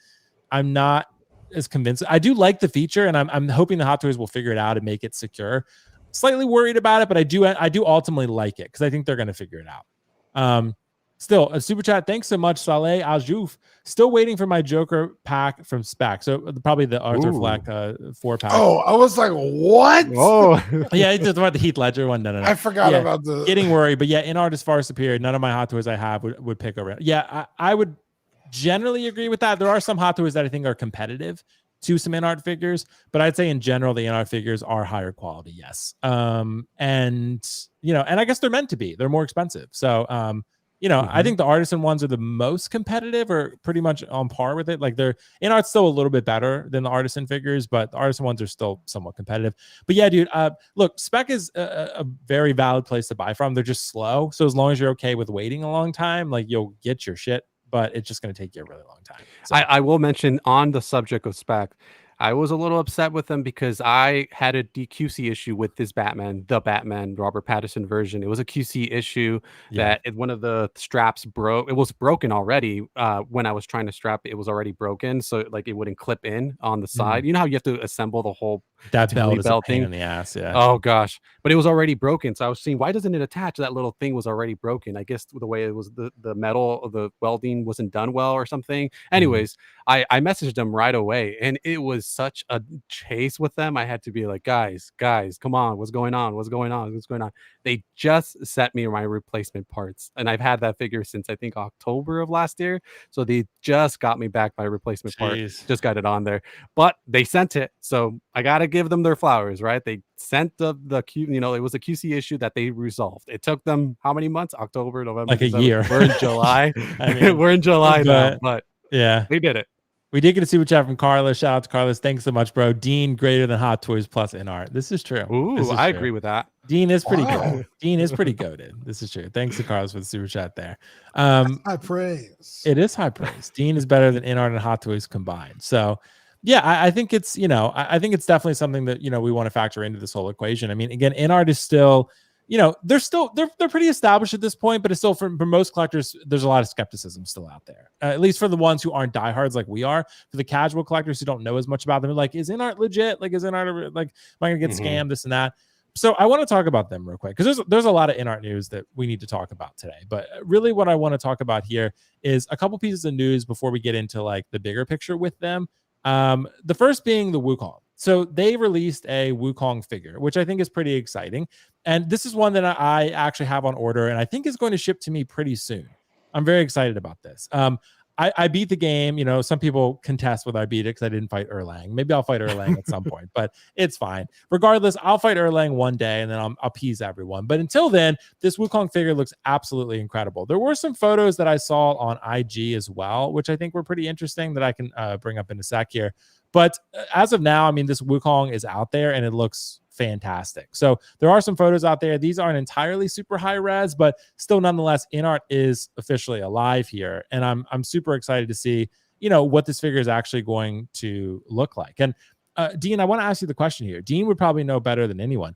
I'm not as convinced. I do like the feature, and I'm hoping the Hot Toys will figure it out and make it secure. Slightly worried about it, but I do ultimately like it because I think they're going to figure it out. Still, a super chat. Thanks so much, Saleh Ajouf. Still waiting for my Joker pack from Spec. So probably the Arthur Fleck 4-pack. Oh, I was like, what? Oh, yeah, it's about the Heath Ledger one. No. I forgot about the getting worried. But yeah, InArt is far superior. None of my Hot Toys I have would pick over it. Yeah, I would generally agree with that. There are some Hot Toys that I think are competitive to some InArt figures, but I'd say in general the InArt figures are higher quality. Yes, and I guess they're meant to be. They're more expensive, so I think the Artisan ones are the most competitive, or pretty much on par with it. Like they're InArt's still a little bit better than the Artisan figures, but the Artisan ones are still somewhat competitive. But yeah, dude, look, Spec is a very valid place to buy from. They're just slow, so as long as you're okay with waiting a long time, like you'll get your shit. But it's just going to take you a really long time. So. I will mention on the subject of Spec, I was a little upset with them because I had a DQC issue with this Batman, the Batman Robert Pattinson version. It was a QC issue that one of the straps broke. It was broken already. When I was trying to strap it, was already broken. So like it wouldn't clip in on the side. You know how you have to assemble the whole that belt is a pain in the ass. Yeah. Oh gosh. But it was already broken. So I was seeing, why doesn't it attach? That little thing was already broken. I guess the way it was, the metal of the welding wasn't done well or something. Anyways, I messaged them right away, and it was such a chase with them. I had to be like, guys, come on. What's going on? They just sent me my replacement parts, and I've had that figure since I think October of last year. So they just got me back my replacement part. Just got it on there, but they sent it. So I got to give them their flowers, right? They sent the it was a QC issue that they resolved. It took them how many months? October, November, like December. a year. We're in July. We're in July now, but yeah, they did it. We did get a super chat from Carlos. Shout out to Carlos. Thanks so much, bro. Dean greater than Hot Toys plus InArt. This is true. Ooh, I agree with that. Dean is pretty good. Dean is pretty goated. This is true. Thanks to Carlos for the super chat there. High praise. It is high praise. Dean is better than InArt and Hot Toys combined. So yeah, I think it's, I think it's definitely something that, we want to factor into this whole equation. I mean, again, InArt is still, they're pretty established at this point, but it's still for most collectors, there's a lot of skepticism still out there. At least for the ones who aren't diehards like we are. For the casual collectors who don't know as much about them, like, is InArt legit? Like, is InArt like, am I gonna get scammed? This and that. So I want to talk about them real quick because there's a lot of InArt news that we need to talk about today. But really, what I want to talk about here is a couple pieces of news before we get into like the bigger picture with them. The first being the Wukong. So they released a Wukong figure, which I think is pretty exciting. And this is one that I actually have on order and I think is going to ship to me pretty soon. I'm very excited about this. I beat the game. Some people contest whether I beat it because I didn't fight Erlang. Maybe I'll fight Erlang at some point, but it's fine. Regardless, I'll fight Erlang one day and then I'll appease everyone. But until then, this Wukong figure looks absolutely incredible. There were some photos that I saw on IG as well, which I think were pretty interesting that I can bring up in a sec here. But as of now, I mean, this Wukong is out there and it looks fantastic. So there are some photos out there. These aren't entirely super high res, but still nonetheless, InArt is officially alive here. And I'm super excited to see, what this figure is actually going to look like. And Dean, I want to ask you the question here. Dean would probably know better than anyone.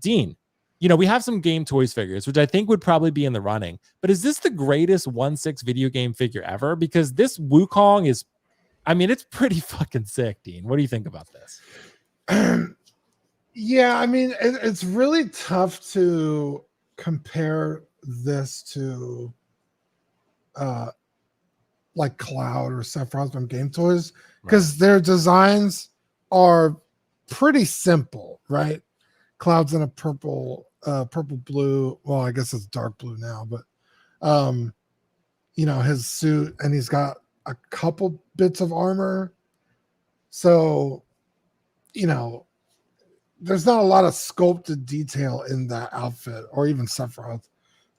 Dean, we have some Game Toys figures, which I think would probably be in the running. But is this the greatest 1/6 video game figure ever? Because this Wukong is, it's pretty fucking sick, Dean. What do you think about this? Yeah, I mean, it's really tough to compare this to like Cloud or Sephiroth from Game Toys because their designs are pretty simple, right? Cloud's in a purple blue. Well, I guess it's dark blue now, but his suit, and he's got a couple bits of armor. So, you know, there's not a lot of sculpted detail in that outfit, or even Sephiroth.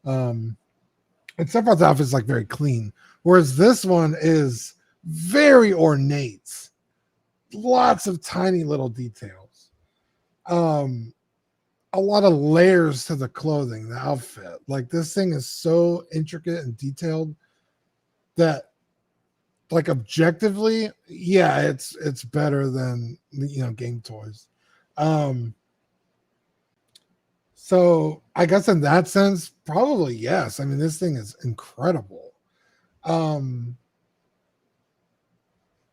And Sephiroth's outfit is like very clean, whereas this one is very ornate. Lots of tiny little details. A lot of layers to the clothing, the outfit. Like this thing is so intricate and detailed that, like, objectively, yeah, it's better than, you know, game toys. So I guess in that sense, probably yes. I mean, this thing is incredible.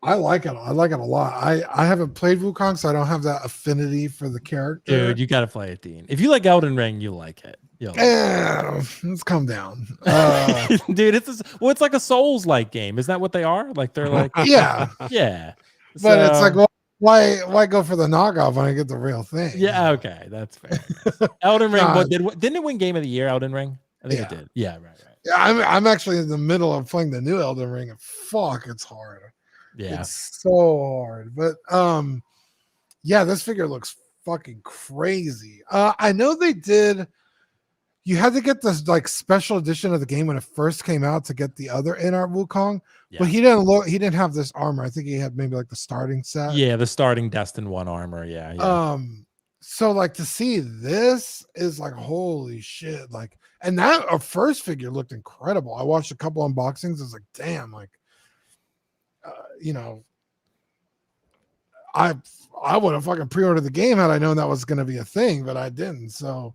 I like it. I like it a lot. I haven't played Wukong, so I don't have that affinity for the character. Dude, you got to play it, Dean. If you like Elden Ring, you like it. You'll like Let's calm down. Dude, it's like a Souls-like game. Isn't that what they are? Like they're like, Yeah, yeah. but it's So- like, well, why go for the knockoff when I get the real thing? yeah, okay, that's fair. Elden Ring, Nah. didn't it win Game of the Year? Elden Ring, I think it Yeah. did. Yeah, right. Yeah, I'm actually in the middle of playing the new Elden Ring, and fuck, it's hard. Yeah, It's so hard. But yeah, this figure looks fucking crazy. I know they did. You had to get this like special edition of the game when it first came out to get the other InArt Wukong, but he didn't have this armor. I think he had maybe like the starting set. yeah, the starting Destin 1 armor. Yeah. So like to see this is like holy shit. Like, and that our first figure looked incredible. I watched a couple unboxings. I was like, damn, like you know, I would have fucking pre-ordered the game had I known that was going to be a thing, but I didn't. So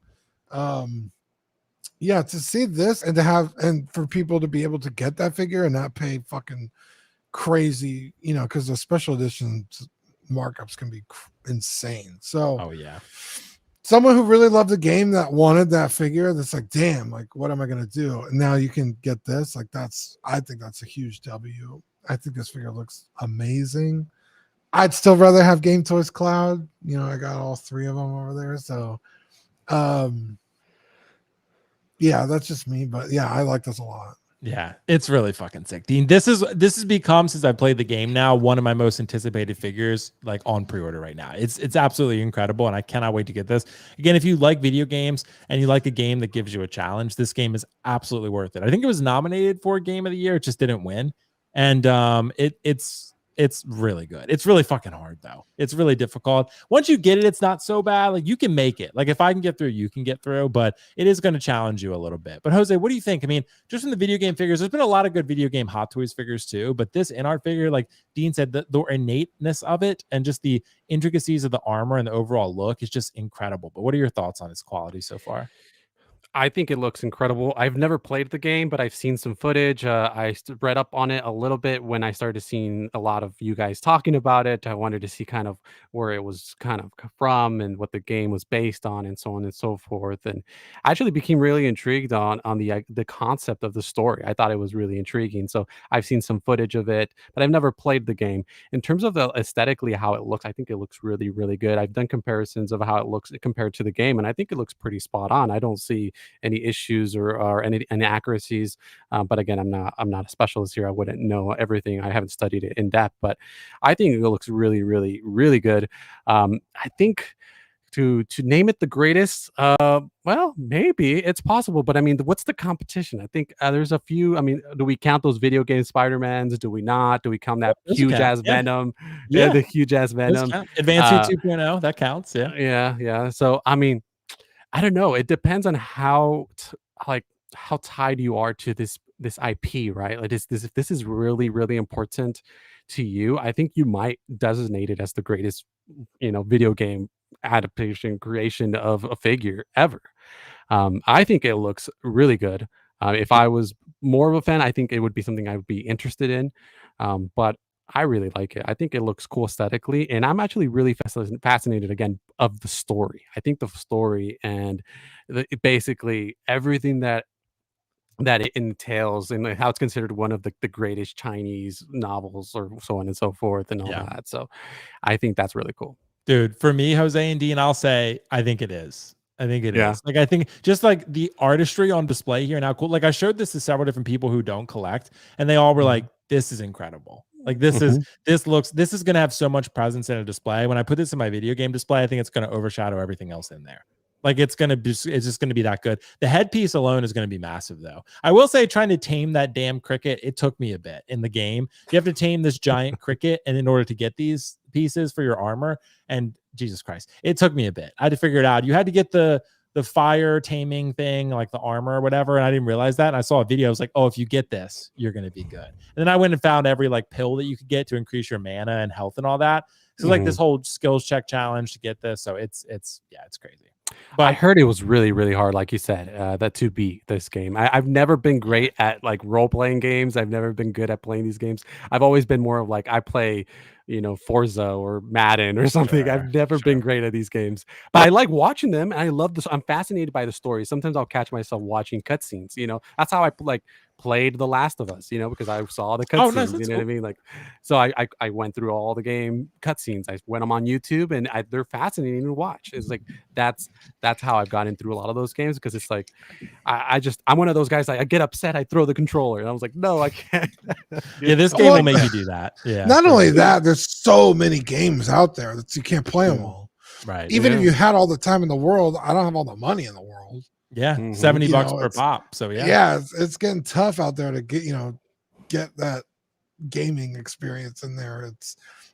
yeah, to see this and to have, and for people to be able to get that figure and not pay fucking crazy, you know, because the special edition markups can be insane. So Oh yeah. someone who really loved the game that wanted that figure, that's like, damn, like what am I gonna do? And now you can get this. Like I think that's a huge W. I think this figure looks amazing. I'd still rather have Game Toys Cloud. You know, I got all three of them over there. So yeah, that's just me. But yeah, I like this a lot. Yeah, it's really fucking sick, Dean. This has become, since I played the game now, one of my most anticipated figures, like on pre-order right now. It's absolutely incredible, and I cannot wait to get this. Again, if you like video games and you like a game that gives you a challenge, this game is absolutely worth it. I think it was nominated for Game of the Year, it just didn't win, and it's really good. It's really fucking hard though. It's really difficult. Once you get it, it's not so bad. Like you can make it. Like if I can get through, you can get through, but it is going to challenge you a little bit. But Jose, what do you think? I mean, just from the video game figures, there's been a lot of good video game Hot Toys figures too, but this InArt figure, like Dean said, the innateness of it and just the intricacies of the armor and the overall look is just incredible. But what are your thoughts on its quality so far? I think it looks incredible. I've never played the game, but I've seen some footage. Read up on it a little bit when I started seeing a lot of you guys talking about it. I wanted to see kind of where it was kind of from and what the game was based on, and so on and so forth. And I actually became really intrigued on the concept of the story. I thought it was really intriguing. So I've seen some footage of it, but I've never played the game. In terms of the aesthetically how it looks, I think it looks really, really good. I've done comparisons of how it looks compared to the game, and I think it looks pretty spot on. I don't see any issues or any inaccuracies. But again, I'm not a specialist here. I wouldn't know everything. I haven't studied it in depth, but I think it looks really, really, really good. I think to name it the greatest, well, maybe it's possible, but I mean, what's the competition? I think there's a few. I mean, do we count those video game Spider-Mans? Do we not? Do we count that Those huge count, ass yeah. Venom? Yeah. The huge ass Venom. Advanced 2.0, that counts. Yeah. Yeah. So I mean, I don't know. It depends on how tied you are to this IP, right? Like if this is really, really important to you, I think you might designate it as the greatest, video game adaptation creation of a figure ever. I think it looks really good. If I was more of a fan, I think it would be something I would be interested in. But I really like it. I think it looks cool aesthetically, and I'm actually really fascinated again of the story. I think the story and basically everything that it entails, and like how it's considered one of the greatest Chinese novels, or so on and so forth, and all Yeah. that. So, I think that's really cool. Dude, for me, Jose and Dean, I'll say I think it is. I think it Yeah. is. Like I think just like the artistry on display here and how cool. Like I showed this to several different people who don't collect, and they all were Mhm. like, "This is incredible." Like this is gonna have so much presence in a display. When I put this in my video game display, I think it's gonna overshadow everything else in there. Like it's just gonna be that good. The headpiece alone is gonna be massive, though. I will say, trying to tame that damn cricket, it took me a bit in the game. You have to tame this giant cricket, and in order to get these pieces for your armor, and Jesus Christ, it took me a bit. I had to figure it out. You had to get the fire taming thing, like the armor or whatever, and I didn't realize that. And I saw a video. I was like, oh, if you get this, you're gonna be good. And then I went and found every like pill that you could get to increase your mana and health and all that. So like this whole skills check challenge to get this. So it's crazy. But I heard it was really, really hard, like you said, that to beat this game. I've never been great at like role playing games. I've never been good at playing these games. I've always been more of like I play, Forza or Madden or something. I've never been great at these games, but I like watching them, and I love this. I'm fascinated by the story. Sometimes I'll catch myself watching cutscenes. That's how I played The Last of Us. Because I saw the cutscenes. Nice. You know Cool. what I mean? Like, so I went through all the game cutscenes. I went them on YouTube, and they're fascinating to watch. It's like that's how I've gotten through a lot of those games, because it's like I'm one of those guys. I get upset, I throw the controller, and I was like, no, I can't. Yeah, this game will make you do that. Yeah. Not only that, there's so many games out there that you can't play them all. Right. Even if you had all the time in the world, I don't have all the money in the world. Yeah, $70 per pop. So yeah, it's getting tough out there to get that gaming experience in there.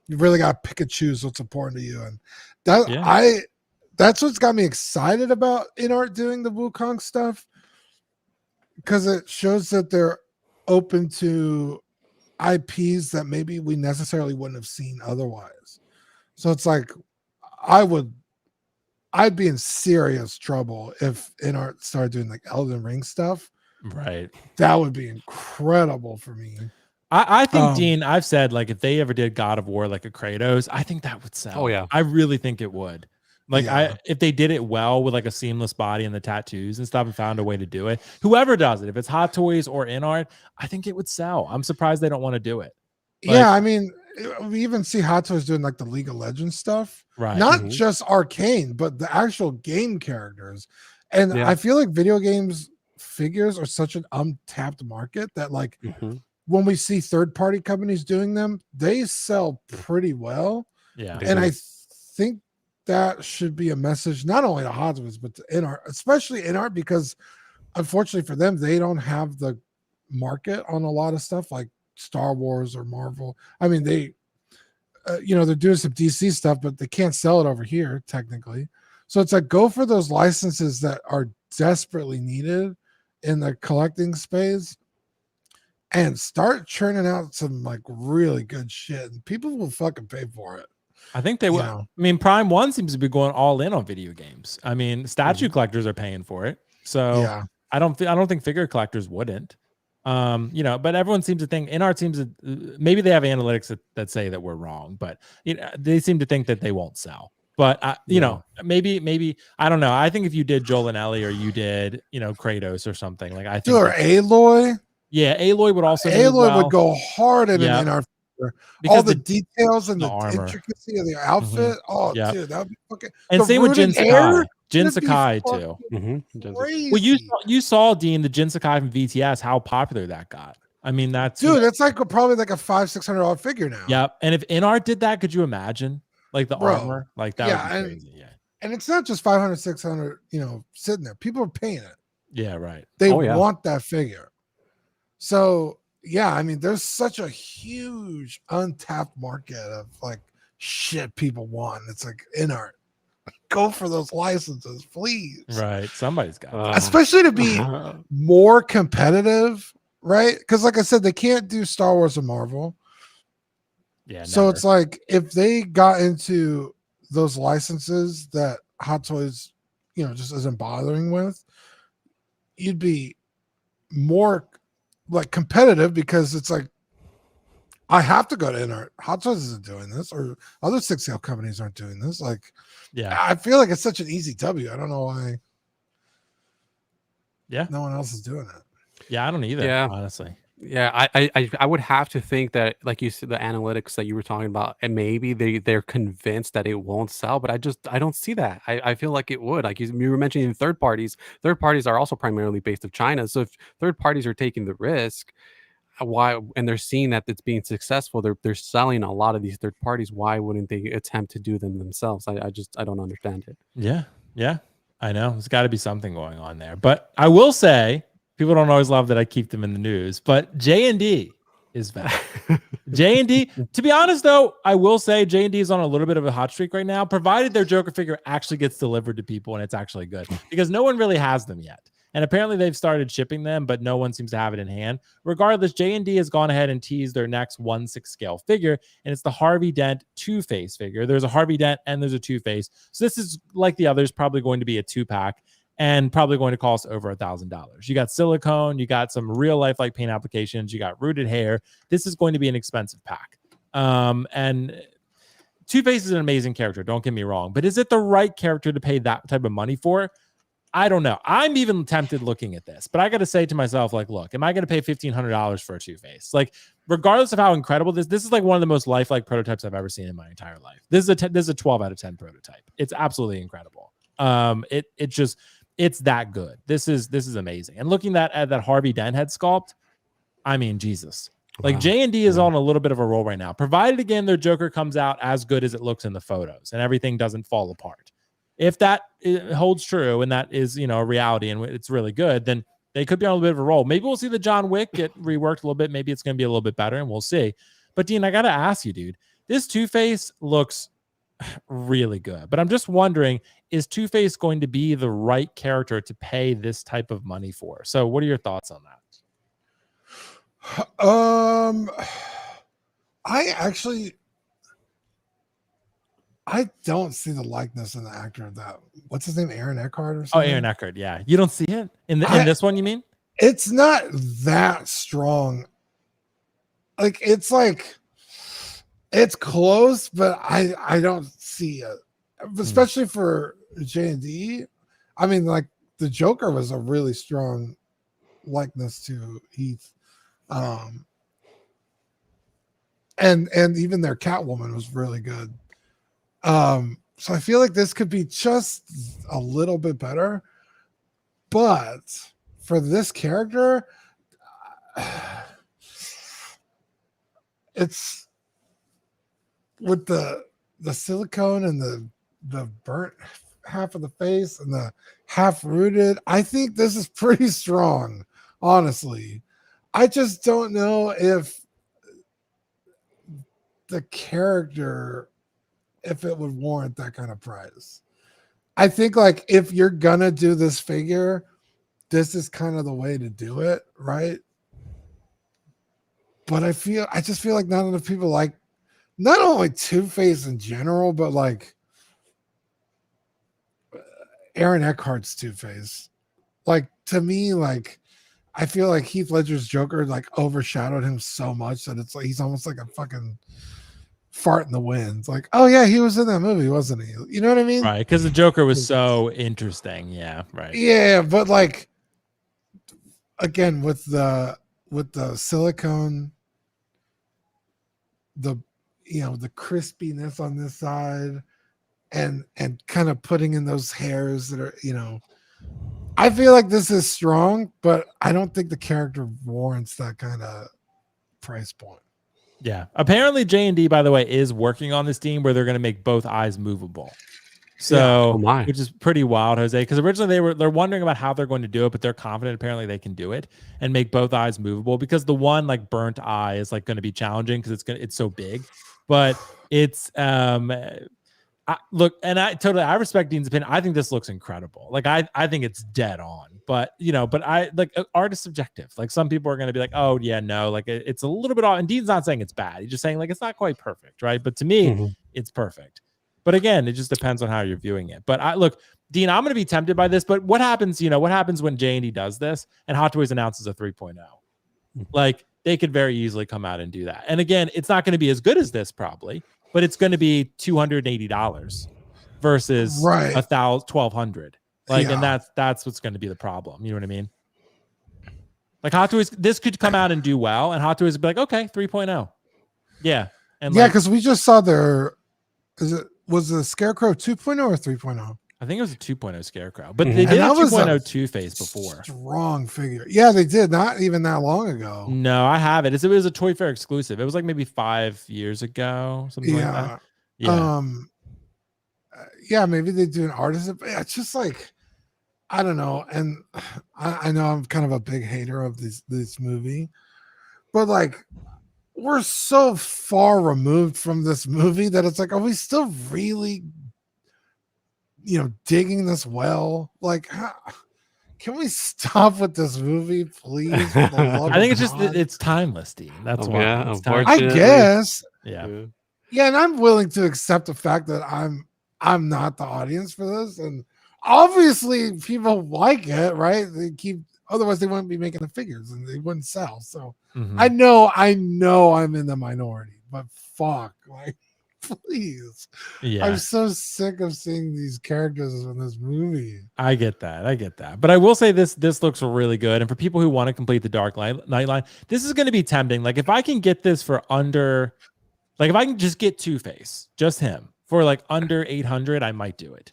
You really got to pick and choose what's important to you, and that's what's got me excited about InArt doing the Wukong stuff, because it shows that they're open to IPs that maybe we necessarily wouldn't have seen otherwise. So it's like I'd be in serious trouble if InArt started doing like Elden Ring stuff. Right. That would be incredible for me. I think, Dean, I've said, like, if they ever did God of War like a Kratos, I think that would sell. Oh yeah, I really think it would. Like, if they did it well with like a seamless body and the tattoos and stuff, and found a way to do it, whoever does it, if it's Hot Toys or InArt, I think it would sell. I'm surprised they don't want to do it. Yeah, I mean, we even see Hot Toys doing like the League of Legends stuff, right? Not just Arcane, but the actual game characters. And I feel like video games figures are such an untapped market that like when we see third-party companies doing them, they sell pretty well. Yeah, and I think that should be a message not only to Hot Toys but to InArt, especially InArt, because unfortunately for them, they don't have the market on a lot of stuff like Star Wars or Marvel. I mean, they they're doing some DC stuff, but they can't sell it over here technically. So it's like, go for those licenses that are desperately needed in the collecting space and start churning out some like really good shit, and people will fucking pay for it. I think they will. I mean, Prime 1 seems to be going all in on video games. I mean, statue collectors are paying for it. So I don't think figure collectors wouldn't. But everyone seems to think InArt seems to, maybe they have analytics that say that we're wrong, but they seem to think that they won't sell. But maybe I don't know. I think if you did Joel and Ellie, or you did Kratos or something, like I think or Aloy. Yeah, Aloy would also would go hard in InArt. Because all the details and the armor, intricacy of the outfit. Dude, that would be fucking. And same with Jin Sakai. Jin Sakai too. Crazy. Well, you saw Dean, the Jin Sakai from VTS, how popular that got. I mean, that's that's like probably like a $500-600 figure now. Yeah, and if InArt did that, could you imagine like the armor? Like that would be crazy. Yeah, and it's not just $500-600, sitting there. People are paying it. Yeah, right. They want that figure. So yeah, I mean, there's such a huge untapped market of like shit people want. It's like InArt. Go for those licenses, please. Right. Somebody's got especially to be more competitive, right? Because like I said, they can't do Star Wars and Marvel. Yeah. So it's like if they got into those licenses that Hot Toys, just isn't bothering with, you'd be more like competitive, because it's like I have to go to InArt. Hot Toys isn't doing this, or other 6L companies aren't doing this. Like, I feel like it's such an easy W. I don't know why. Yeah, no one else is doing it. Yeah, I don't either. Yeah, honestly. Yeah, I would have to think that, like you said, the analytics that you were talking about, and maybe they're convinced that it won't sell, but I don't see that. I feel like it would. Like you were mentioning third parties are also primarily based of China. So if third parties are taking the risk, why, and they're seeing that it's being successful. They're selling a lot of these third parties. Why wouldn't they attempt to do them themselves? I don't understand it. Yeah, I know. There's got to be something going on there. But I will say, people don't always love that I keep them in the news, but JND is back. JND, to be honest though, I will say JND is on a little bit of a hot streak right now, provided their Joker figure actually gets delivered to people and it's actually good, because no one really has them yet. And apparently they've started shipping them, but no one seems to have it in hand. Regardless, JND has gone ahead and teased their next 1/6 scale figure, and it's the Harvey Dent Two-Face figure. There's a Harvey Dent and there's a Two-Face. So this is, like the others, probably going to be a 2-pack and probably going to cost over $1,000. You got silicone, you got some real life like paint applications, you got rooted hair. This is going to be an expensive pack. And Two-Face is an amazing character, don't get me wrong, but is it the right character to pay that type of money for? I don't know. I'm even tempted looking at this, but I got to say to myself, like, look, am I going to pay $1,500 for a Two-Face? Like, regardless of how incredible this is like one of the most lifelike prototypes I've ever seen in my entire life. This is a 12 out of 10 prototype. It's absolutely incredible. It's that good. This is amazing. And looking at that Harvey Dent head sculpt, I mean, Jesus. Like, Wow. JND is on a little bit of a roll right now, provided again their Joker comes out as good as it looks in the photos and everything doesn't fall apart. If that holds true and that is, a reality and it's really good, then they could be on a bit of a roll. Maybe we'll see the John Wick get reworked a little bit. Maybe it's going to be a little bit better, and we'll see. But Dean, I got to ask you, dude, this Two-Face looks really good. But I'm just wondering, is Two-Face going to be the right character to pay this type of money for? So what are your thoughts on that? I don't see the likeness in the actor of that. What's his name? Aaron Eckhart or something? Oh, Aaron Eckhart. Yeah. You don't see it in this one, you mean? It's not that strong. Like, it's close, but I don't see it. Especially for JND. I mean, like, the Joker was a really strong likeness to Heath. And even their Catwoman was really good. So I feel like this could be just a little bit better, but for this character, it's with the silicone and the burnt half of the face and the half rooted. I think this is pretty strong, honestly. I just don't know if the character, if it would warrant that kind of price. I think, like, if you're gonna do this figure, this is kind of the way to do it, right? But I just feel like not enough people like not only Two-Face in general, but like Aaron Eckhart's Two-Face. Like, to me, like, I feel like Heath Ledger's Joker like overshadowed him so much that it's like he's almost like a fucking fart in the wind. It's like, oh yeah, he was in that movie, wasn't he? You know what I mean? Right, because the Joker was so interesting. Yeah, right. Yeah, but like, again, with the silicone, the crispiness on this side, and kind of putting in those hairs that are, I feel like this is strong, but I don't think the character warrants that kind of price point. Yeah. Apparently JND, by the way, is working on this team where they're going to make both eyes movable. So, which is pretty wild, Jose, because originally they're wondering about how they're going to do it, but they're confident apparently they can do it and make both eyes movable, because the one like burnt eye is like going to be challenging because it's so big. But it's I respect Dean's opinion. I think this looks incredible. Like, I think it's dead on, but art is subjective. Like, some people are going to be like, oh yeah, no, like it's a little bit off. And Dean's not saying it's bad. He's just saying like, it's not quite perfect. Right. But to me, it's perfect. But again, it just depends on how you're viewing it. But Dean, I'm going to be tempted by this, but what happens when JND does this and Hot Toys announces a 3.0? Like, they could very easily come out and do that. And again, it's not going to be as good as this probably, but it's going to be $280 versus $1,200. Like, and that's what's going to be the problem. You know what I mean? Like, Hot Toys, this could come out and do well, and Hot Toys would be like, okay, 3.0. Yeah. And yeah, because we just saw was the Scarecrow 2.0 or 3.0? I think it was a 2.0 Scarecrow, but Mhm. they And did a that was a 2.0 Two-Face before. Strong figure. Yeah, they did. Not even that long ago. No, I have it. It was a Toy Fair exclusive. It was like maybe 5 years ago, something like that. Yeah. Yeah, maybe they do an artisan. But yeah, it's just like, I don't know. And I know I'm kind of a big hater of this movie, but like, we're so far removed from this movie that it's like, are we still really, digging this well? Like, can we stop with this movie, please? For the love I think of it's just God? it's timeless, Dean. That's why. Yeah, It's I unfortunately. guess. Yeah. Yeah, and I'm willing to accept the fact that I'm not the audience for this, and obviously people like it, right? Otherwise they wouldn't be making the figures and they wouldn't sell. So Mhm. I know I'm in the minority, but fuck, like, please. Yeah. I'm so sick of seeing these characters in this movie. I get that. But I will say this looks really good. And for people who want to complete the Dark Knight line, this is going to be tempting. Like if I can get this for under, like if I can just get Two-Face, just him for like under 800, I might do it.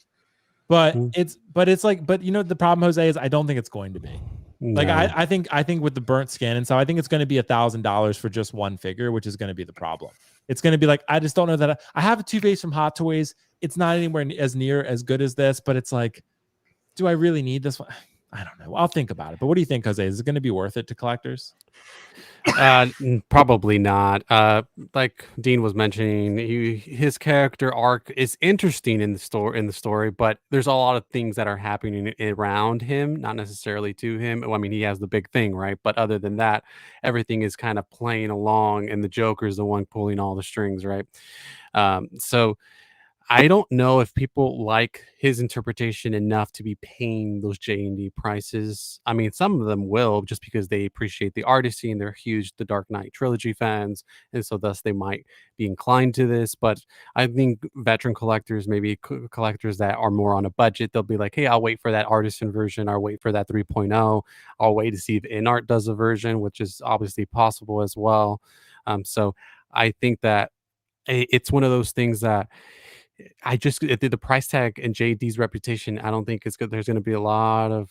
But the problem, Jose, is I don't think it's going to be. Like No. I think with the burnt skin and so I think it's going to be $1,000 for just one figure, which is going to be the problem. It's going to be like, I just don't know that I have a Two-Face from Hot Toys. It's not anywhere as near as good as this, but it's like, do I really need this one? I don't know. I'll think about it. But what do you think, Jose? Is it going to be worth it to collectors? Probably not. Like Dean was mentioning, his character arc is interesting in the story, but there's a lot of things that are happening around him, not necessarily to him. Well, I mean, he has the big thing, right? But other than that, everything is kind of playing along, and the Joker is the one pulling all the strings, right? So I don't know if people like his interpretation enough to be paying those JND prices. I mean, some of them will just because they appreciate the Artisan. They're huge The Dark Knight trilogy fans, and so thus they might be inclined to this. But I think veteran collectors, maybe collectors that are more on a budget, they'll be like, "Hey, I'll wait for that Artisan version. I'll wait for that 3.0. I'll wait to see if InArt does a version, which is obviously possible as well." So I think that it's one of those things that the price tag and JD's reputation, I don't think it's good. There's going to be a lot of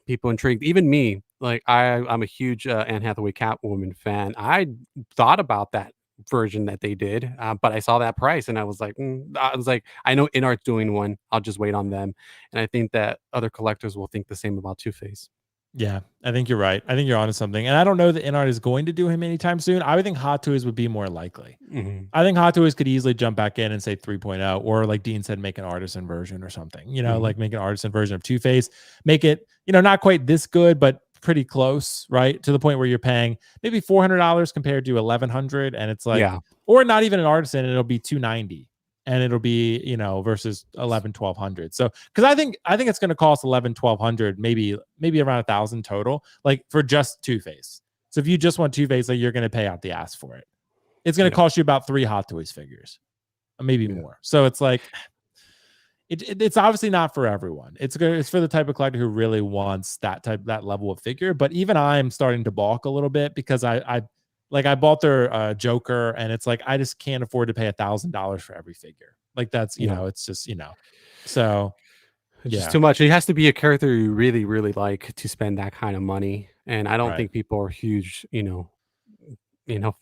people intrigued. Even me, like I'm a huge Anne Hathaway Catwoman fan. I thought about that version that they did, but I saw that price and I was like, I know InArt's doing one. I'll just wait on them. And I think that other collectors will think the same about Two-Face. Yeah, I think you're right. I think you're onto something. And I don't know that InArt is going to do him anytime soon. I would think Hot Toys would be more likely. Mm-hmm. I think Hot Toys could easily jump back in and say 3.0, or like Dean said, make an artisan version or something, like make an artisan version of Two-Face, make it, not quite this good, but pretty close, right? To the point where you're paying maybe $400 compared to $1,100. And it's like, Yeah. or not even an artisan, and it'll be $290. And it'll be, versus 1,100. So, because I think it's going to cost 1,100, maybe around 1,000 total, like for just Two-Face. So if you just want Two-Face, like you're going to pay out the ass for it. It's going to cost you about 3 Hot Toys figures, maybe more. So it's like, it's obviously not for everyone. It's for the type of collector who really wants that level of figure. But even I'm starting to balk a little bit because I bought their Joker, and it's like I just can't afford to pay $1,000 for every figure. Like that's it's just so it's just too much. It has to be a character you really, really like to spend that kind of money. And I don't think people are huge,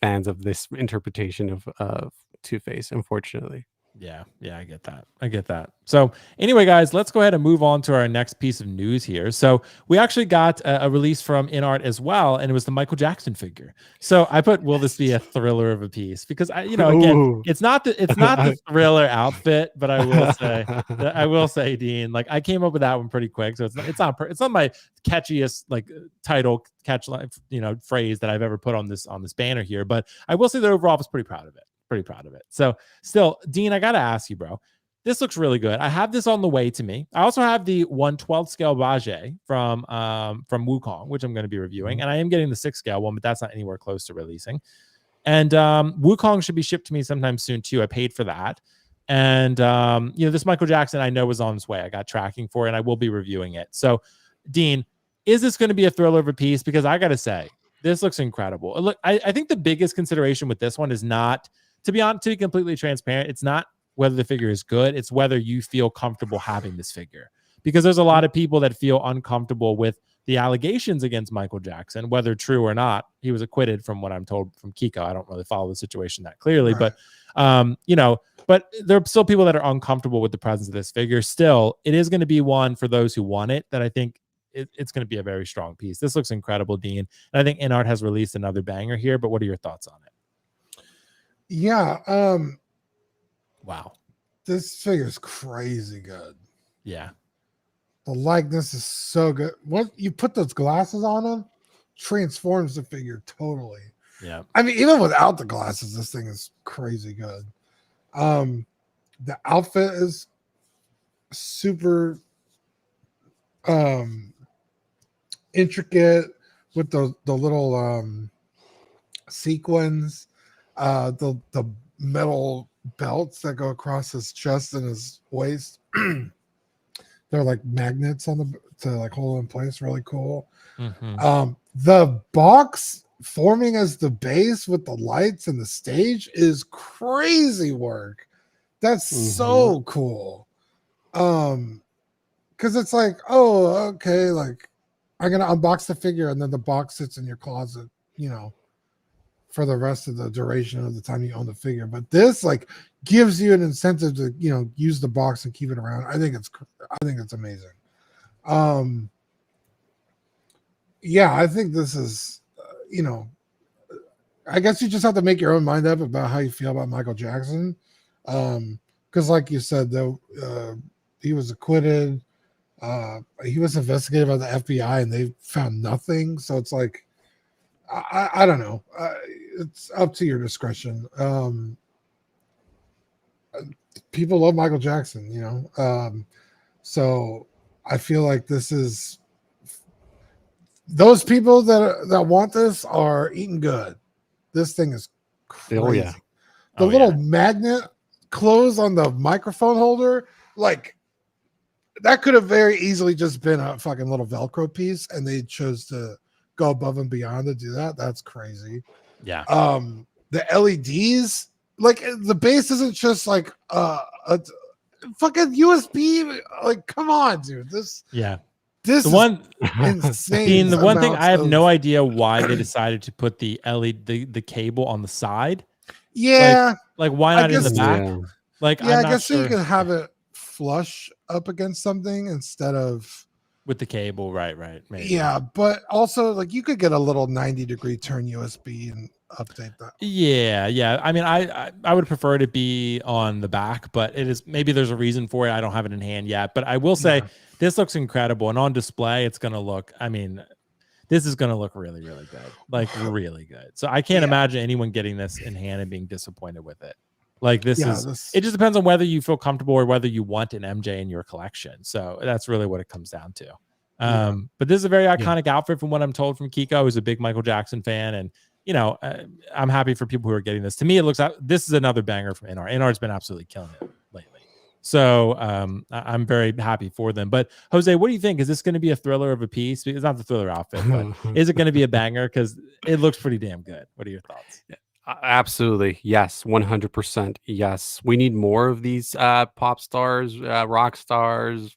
fans of this interpretation of Two-Face, unfortunately. Yeah, I get that. So anyway, guys, let's go ahead and move on to our next piece of news here. So we actually got a release from InArt as well, and it was the Michael Jackson figure. So I put, will this be a thriller of a piece? Because again, it's not the thriller outfit, but I will say, Dean, like I came up with that one pretty quick. So it's not my catchiest title phrase that I've ever put on this banner here, but I will say that overall I was pretty proud of it. So still, Dean, I got to ask you, bro, this looks really good. I have this on the way to me. I also have the 1/12 scale Bajie from Wukong, which I'm going to be reviewing. And I am getting the 6 scale one, but that's not anywhere close to releasing. And Wukong should be shipped to me sometime soon too. I paid for that. And this Michael Jackson I know was on its way. I got tracking for it, and I will be reviewing it. So Dean, is this going to be a thriller of a piece? Because I got to say, this looks incredible. Look, I think the biggest consideration with this one is not, to be completely transparent, it's not whether the figure is good. It's whether you feel comfortable having this figure, because there's a lot of people that feel uncomfortable with the allegations against Michael Jackson, whether true or not. He was acquitted from what I'm told from Kiko. I don't really follow the situation that clearly, Right. but you know, but there are still people that are uncomfortable with the presence of this figure. Still, it is going to be one for those who want it that I think it's going to be a very strong piece. This looks incredible, Dean. And I think InArt has released another banger here, but what are your thoughts on it? Yeah. Wow. This figure's crazy good. Yeah. The likeness is so good. What you put those glasses on him transforms the figure totally. Yeah. I mean, even without the glasses, this thing is crazy good. The outfit is super intricate with the little sequins, the metal belts that go across his chest and his waist. They're like magnets on to like hold in place. Really cool. Mm-hmm. The box forming as the base with the lights and the stage is crazy work. That's so cool. Because it's like, oh, okay, like I'm gonna unbox the figure and then the box sits in your closet, you know, for the rest of the duration of the time you own the figure. But this like gives you an incentive to, you know, use the box and keep it around. I think it's amazing. Yeah, I think this is, you know, I guess you just have to make your own mind up about how you feel about Michael Jackson. Because like you said, though, he was acquitted. He was investigated by the FBI and they found nothing. So it's like, I don't know. It's up to your discretion. People love Michael Jackson, you know. So I feel like this is those people that want this are eating good. This thing is crazy. Oh yeah. The little magnet close on the microphone holder, like that could have very easily just been a fucking little Velcro piece, and they chose to go above and beyond to do that. That's crazy. Yeah. The LEDs, like the base isn't just like a fucking USB. Like, come on, dude. This the one insane. Dean, the one thing I have no idea why they decided to put the LED the cable on the side. Yeah. Like why not in the back? Yeah. Like yeah, I'm I guess not sure. so you could have it flush up against something instead of with the cable, right? Maybe. Yeah, but also like you could get a little 90-degree turn USB and update that. Yeah. I mean, I would prefer it to be on the back, but it is maybe there's a reason for it. I don't have it in hand yet, but I will say this looks incredible, and on display, it's gonna look. I mean, this is gonna look really, really good, like really good. So I can't imagine anyone getting this in hand and being disappointed with it. Like it just depends on whether you feel comfortable or whether you want an MJ in your collection. So that's really what it comes down to. But this is a very iconic outfit from what I'm told from Kiko, who's a big Michael Jackson fan. And, you know, I'm happy for people who are getting this. To me, it looks like this is another banger from InArt. InArt's been absolutely killing it lately. So I'm very happy for them. But Jose, what do you think? Is this going to be a thriller of a piece? It's not the thriller outfit, but is it going to be a banger? Because it looks pretty damn good. What are your thoughts? Absolutely. Yes. 100%. Yes. We need more of these pop stars, rock stars,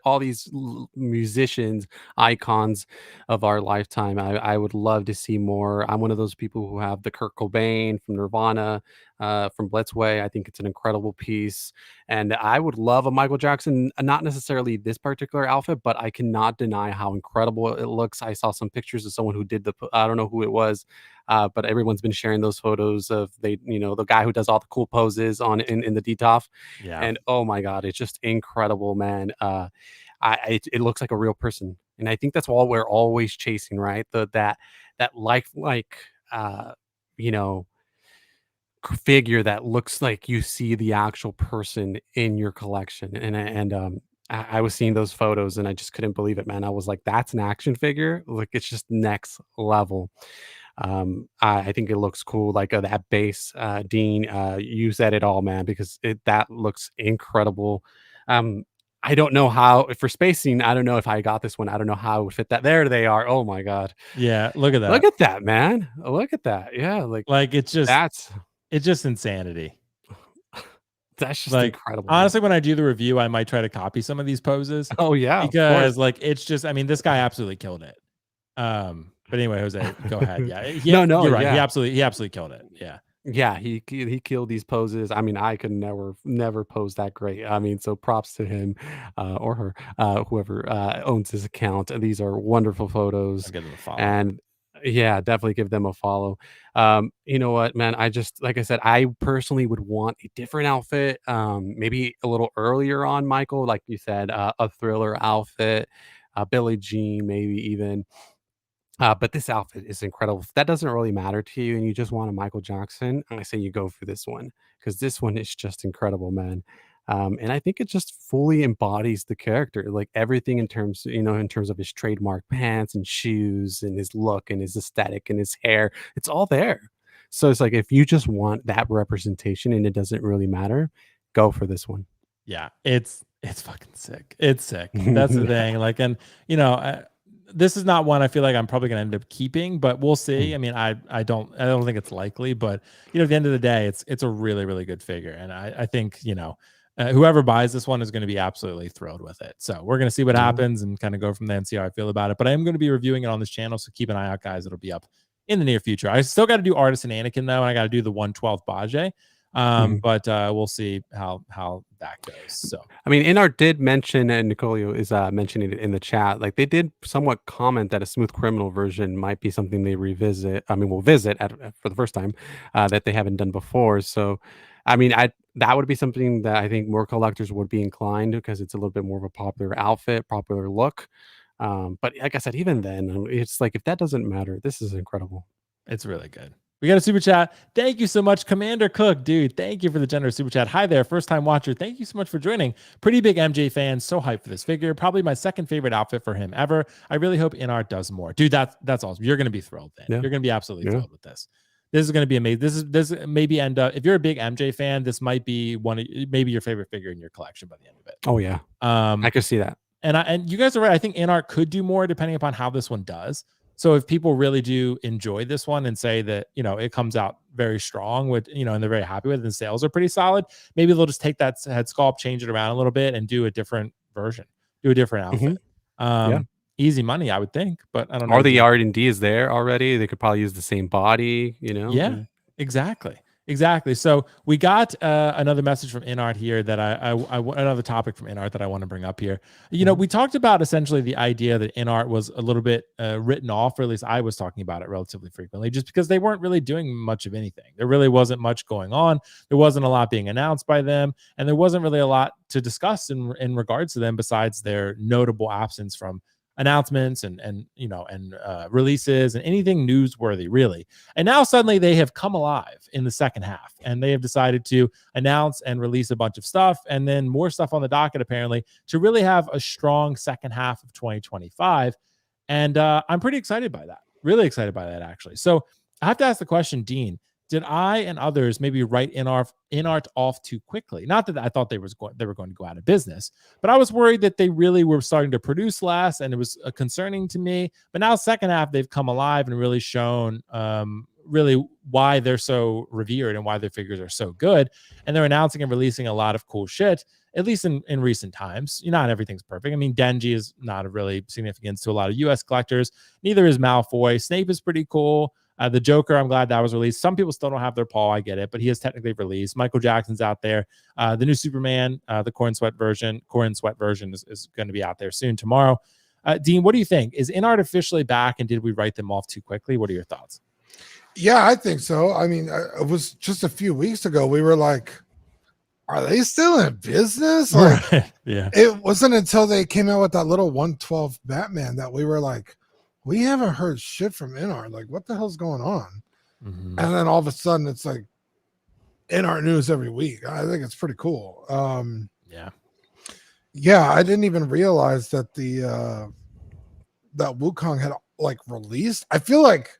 all these musicians, icons of our lifetime. I would love to see more. I'm one of those people who have the Kurt Cobain from Nirvana, from Blitzway. I think it's an incredible piece. And I would love a Michael Jackson, not necessarily this particular outfit, but I cannot deny how incredible it looks. I saw some pictures of someone who did I don't know who it was, but everyone's been sharing those photos of the guy who does all the cool poses in the DTOF. Yeah. And oh my God, it's just incredible, man. It looks like a real person. And I think that's all we're always chasing, right? That figure that looks like you see the actual person in your collection. And I was seeing those photos and I just couldn't believe it, man. I was like, that's an action figure. Like, it's just next level. I think it looks cool. Like that base, Dean, you said it all, man, because that looks incredible. I don't know how for spacing. I don't know if I got this one. I don't know how it would fit that. There they are. Oh my God. Yeah. Look at that. Look at that, man. Look at that. Yeah. Like it's just insanity. That's just Like, incredible. honestly, when I do the review, I might try to copy some of these poses Oh yeah, of because course. like it's just, I mean, this guy absolutely killed it. But anyway, Jose, go ahead. Yeah, No, you're right. yeah. He absolutely killed it. Yeah. Yeah, he killed these poses. I mean, I could never pose that great. I mean, so props to him or her, whoever owns this account. These are wonderful I'll photos, give them a follow. and yeah, definitely give them a follow. You know what, man? I just like I said, I personally would want a different outfit. Maybe a little earlier on, Michael, like you said, a thriller outfit, Billie Jean, maybe even. But this outfit is incredible. If that doesn't really matter to you and you just want a Michael Jackson, I say you go for this one because this one is just incredible, man. And I think it just fully embodies the character, like everything in terms, in terms of his trademark pants and shoes and his look and his aesthetic and his hair. It's all there. So it's like if you just want that representation and it doesn't really matter, go for this one. Yeah, it's fucking sick. It's sick. That's the thing. Like, and you know, this is not one I feel like I'm probably gonna end up keeping, but we'll see. I mean, I don't think it's likely, but at the end of the day, it's a really really good figure, and I think whoever buys this one is going to be absolutely thrilled with it. So we're going to see what happens and kind of go from there and see how I feel about it. But I am going to be reviewing it on this channel, so keep an eye out, guys. It'll be up in the near future. I still got to do Artisan Anakin though, and I got to do the 112 Baje. But we'll see how that goes. So I mean, InArt did mention, and Nicolio is mentioning it in the chat. Like they did somewhat comment that a Smooth Criminal version might be something they revisit. I mean, will visit for the first time that they haven't done before. So, I mean, that would be something that I think more collectors would be inclined because it's a little bit more of a popular outfit, popular look. But like I said, even then, it's like if that doesn't matter, this is incredible. it's really good. We got a super chat. Thank you so much, Commander Cook, dude. Thank you for the generous super chat. Hi there, first time watcher. Thank you so much for joining. Pretty big MJ fan. So hyped for this figure. Probably my second favorite outfit for him ever. I really hope InArt does more, dude. That's awesome. You're gonna be thrilled. Then you're gonna be absolutely thrilled with this. This is gonna be amazing. This maybe end up if you're a big MJ fan. This might be maybe your favorite figure in your collection by the end of it. Oh yeah, I could see that. And you guys are right. I think InArt could do more depending upon how this one does. So if people really do enjoy this one and say that, it comes out very strong with, and they're very happy with it and sales are pretty solid, maybe they'll just take that head sculpt, change it around a little bit and do a different version, do a different outfit. Easy money, I would think, but I don't know. Or the R&D is there already. They could probably use the same body, Yeah, exactly. So we got another message from InArt here that I another topic from InArt that I want to bring up here. We talked about essentially the idea that InArt was a little bit written off, or at least I was talking about it relatively frequently, just because they weren't really doing much of anything. There really wasn't much going on. There wasn't a lot being announced by them, and there wasn't really a lot to discuss in regards to them besides their notable absence from announcements and releases and anything newsworthy really. And now suddenly they have come alive in the second half and they have decided to announce and release a bunch of stuff and then more stuff on the docket apparently to really have a strong second half of 2025. And I'm pretty excited by that. Really excited by that actually. So I have to ask the question, Dean, did I and others maybe write InArt off too quickly? Not that I thought they were going to go out of business, but I was worried that they really were starting to produce less, and it was concerning to me. But now, second half, they've come alive and really shown really why they're so revered and why their figures are so good. And they're announcing and releasing a lot of cool shit, at least in recent times. Not everything's perfect. I mean, Denji is not of really significance to a lot of US collectors. Neither is Malfoy. Snape is pretty cool. The Joker, I'm glad that was released. Some people still don't have their Paul. I get it, but he is technically released. Michael Jackson's out there. The new Superman, the Core and Sweat version is going to be out there soon tomorrow. Dean, what do you think? Is InArt officially back, and did we write them off too quickly? What are your thoughts? Yeah, I think so. I mean, it was just a few weeks ago. We were like, are they still in business? Like, yeah. It wasn't until they came out with that little 112 Batman that we were like, we haven't heard shit from InArt. Like, what the hell's going on? And then all of a sudden, it's like InArt news every week. I think it's pretty cool. Yeah, I didn't even realize that that Wukong had like released. I feel like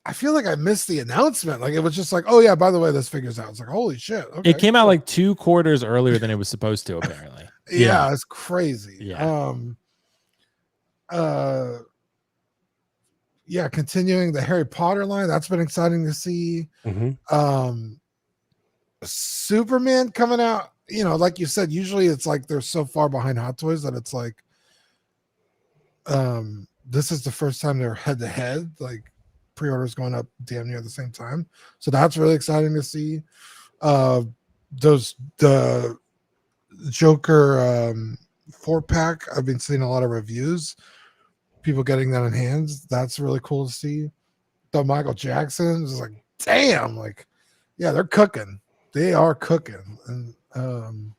I missed the announcement. Like it was just like, oh yeah, by the way, this figure's out. It's like, holy shit. Okay, it came out like 2 quarters earlier than it was supposed to, apparently. Yeah, it's crazy. Yeah. Continuing the Harry Potter line, that's been exciting to see. Superman coming out, you know, like you said, usually it's like they're so far behind Hot Toys that it's like this is the first time they're head to head, like pre-orders going up damn near the same time. So that's really exciting to see. The Joker 4-pack, I've been seeing a lot of reviews, people getting that in hands. That's really cool to see. The Michael Jackson is like, damn, like, yeah, they're cooking. They are cooking. And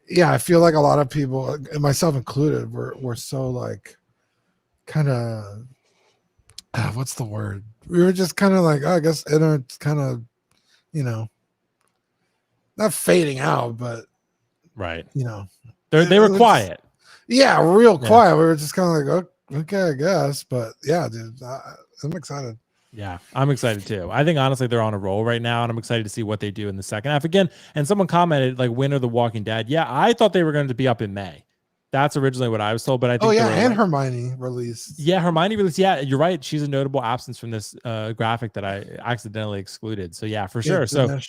yeah, I feel like a lot of people, and myself included, were so like kind of what's the word? We were just kind of like, oh, I guess InArt's kind of, you know, not fading out, but Right. you know, They were quiet. Yeah, real quiet. We were just kind of like, oh, okay, I guess. But yeah, dude, I'm excited. Yeah, I'm excited too. I think honestly they're on a roll right now, and I'm excited to see what they do in the second half again. And someone commented like, "When are the Walking Dead?" Yeah, I thought they were going to be up in May. That's originally what I was told, but I think and Hermione released. Yeah, Hermione released. Yeah, you're right. She's a notable absence from this graphic that I accidentally excluded. So yeah, for sure. So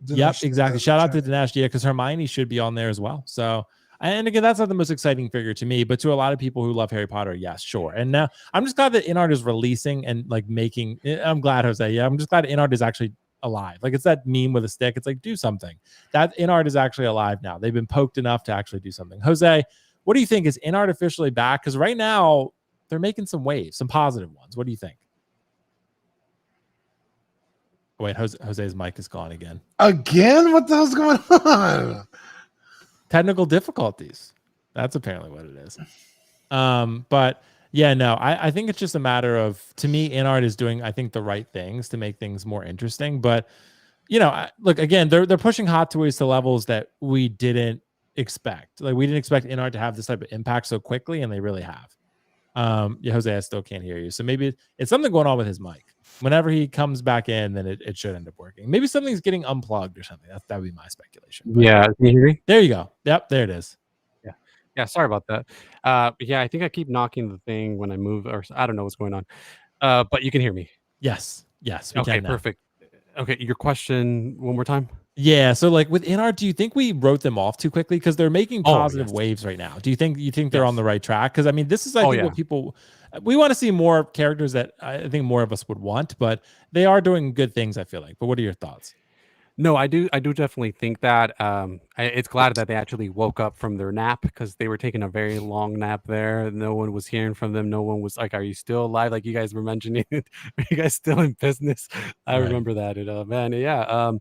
yep, exactly. Shout out to Dinesh. Yeah, because Hermione should be on there as well. So. And again, that's not the most exciting figure to me, but to a lot of people who love Harry Potter, yes, sure. And now I'm just glad that InArt is releasing and like making. I'm glad, Jose. Yeah, I'm just glad InArt is actually alive. Like it's that meme with a stick. It's like do something. That InArt is actually alive now. They've been poked enough to actually do something. Jose, what do you think? Is InArt officially back? Because right now they're making some waves, some positive ones. What do you think? Oh, wait, Jose's mic is gone again. Again? What the hell's going on? Technical difficulties. That's apparently what it is. But yeah, no, I think it's just a matter of, to me, InArt is doing, I think, the right things to make things more interesting. But you know, look, again, they're pushing Hot Toys to levels that we didn't expect. Like we didn't expect InArt to have this type of impact so quickly, and they really have. Yeah, Jose, I still can't hear you. So maybe it's something going on with his mic. Whenever he comes back in, then it should end up working. Maybe something's getting unplugged or something. That would be my speculation. But Yeah, can you hear me? there you go. Yep, there it is. Yeah, sorry about that. Yeah, I think I keep knocking the thing when I move, or I don't know what's going on. But you can hear me. Yes, we Okay, can now. perfect. Okay, your question one more time. Yeah, so like with InArt, do you think we wrote them off too quickly because they're making positive yes. waves right now? Do you think they're on the right track? Because I mean, this is I think yeah. what people we want to see more characters that I think more of us would want, but they are doing good things. I feel like. But what are your thoughts? No, I do definitely think that. It's glad that they actually woke up from their nap because they were taking a very long nap there. No one was hearing from them. No one was like, "Are you still alive?" Like you guys were mentioning. Are you guys still in business? I Right. remember that. And man, yeah.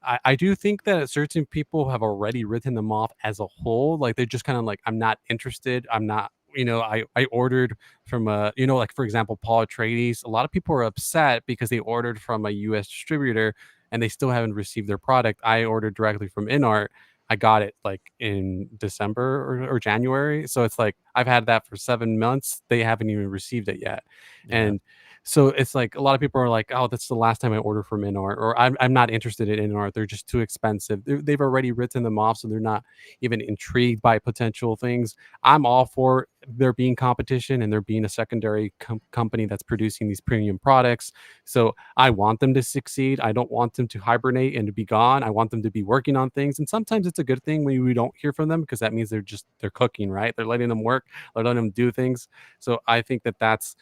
I do think that certain people have already written them off as a whole. Like they're just kind of like, I'm not interested. I'm not, I ordered from like for example, Paul Atreides. A lot of people are upset because they ordered from a US distributor and they still haven't received their product. I ordered directly from InArt. I got it like in December or January. So it's like I've had that for 7 months. They haven't even received it yet. Yeah. And so it's like a lot of people are like, oh, that's the last time I order from InArt, or I'm not interested in InArt. They're just too expensive. They've already written them off, so they're not even intrigued by potential things. I'm all for there being competition and there being a secondary company that's producing these premium products. So I want them to succeed. I don't want them to hibernate and to be gone. I want them to be working on things. And sometimes it's a good thing when we don't hear from them because that means they're cooking, right? They're letting them work, they're letting them do things. So I think that's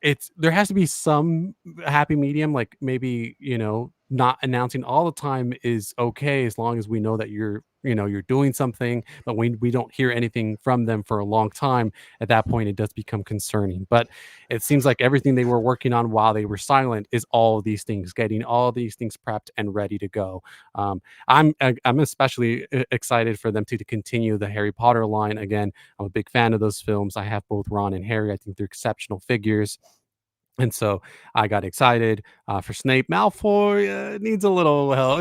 it's there has to be some happy medium, like maybe not announcing all the time is okay as long as we know that you're doing something, but we don't hear anything from them for a long time. At that point it does become concerning, but it seems like everything they were working on while they were silent is all of these things, getting all these things prepped and ready to go. I'm especially excited for them to continue the Harry Potter line. Again, I'm a big fan of those films. I have both Ron and Harry. I think they're exceptional figures. And so I got excited for Snape. Malfoy needs a little help.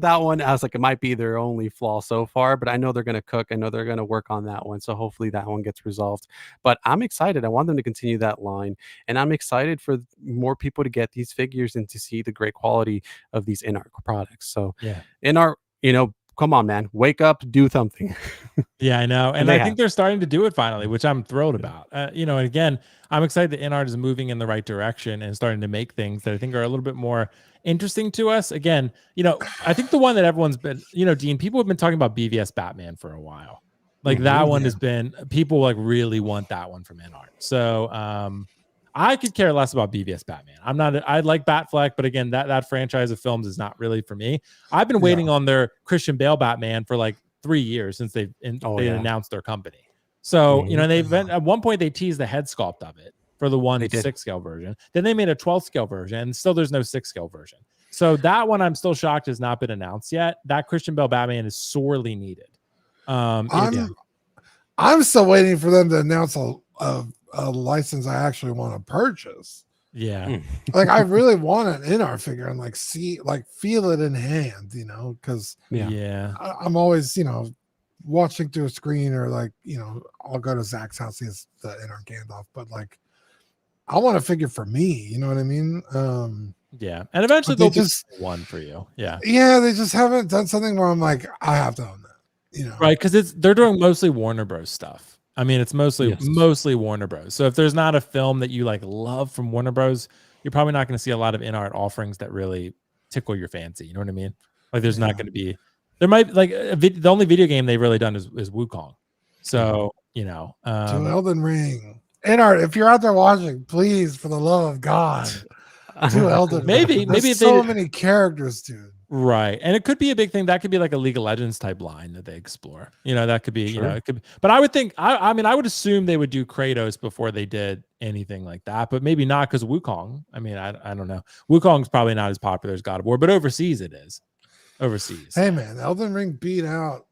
That one, I was like, it might be their only flaw so far, but I know they're going to cook. I know they're going to work on that one. So hopefully that one gets resolved. But I'm excited. I want them to continue that line. And I'm excited for more people to get these figures and to see the great quality of these InArt products. So Yeah. InArt, come on, man, wake up, do something. Yeah, I know. And they I have. think they're starting to do it finally, which I'm thrilled about. You know, and again, I'm excited that InArt is moving in the right direction and starting to make things that I think are a little bit more interesting to us. Again, you know, I think the one that everyone's been, you know, Dean, people have been talking about BVS Batman for a while. Like that one has been, people like really want that one from InArt. So I could care less about BVS Batman. I like Batfleck, but again, that franchise of films is not really for me. I've been waiting on their Christian Bale Batman for like 3 years since they announced their company. So, you know, they've been, at one point they teased the head sculpt of it for the 1/6 scale version. Then they made a 12 scale version, and still there's no 6 scale version. So that one I'm still shocked has not been announced yet. That Christian Bale Batman is sorely needed. I'm still waiting for them to announce a license I actually want to purchase. Yeah. Like I really want an InArt figure and like feel it in hand, you know, because I'm always, you know, watching through a screen or like, you know, I'll go to Zach's house, he has the InArt Gandalf, but like I want a figure for me, you know what I mean? Yeah. And eventually they'll just one for you. Yeah. Yeah, they just haven't done something where I'm like, I have to own that, you know. Right, because they're doing mostly Warner Bros. Stuff. I mean, it's mostly Warner Bros. So if there's not a film that you like love from Warner Bros., you're probably not going to see a lot of InArt offerings that really tickle your fancy. You know what I mean? Like there's not going to be, there might like the only video game they've really done is Wukong. So, you know, to Elden Ring. InArt, if you're out there watching, please, for the love of God, do Elden Ring. Maybe so many characters, dude. Right. And it could be a big thing. That could be like a League of Legends type line that they explore. You know, that could be, you know, it could be, but I would think, I mean, I would assume they would do Kratos before they did anything like that, but maybe not because Wukong. I mean, I don't know. Wukong's probably not as popular as God of War, but overseas it is. Overseas. Hey, man, Elden Ring beat out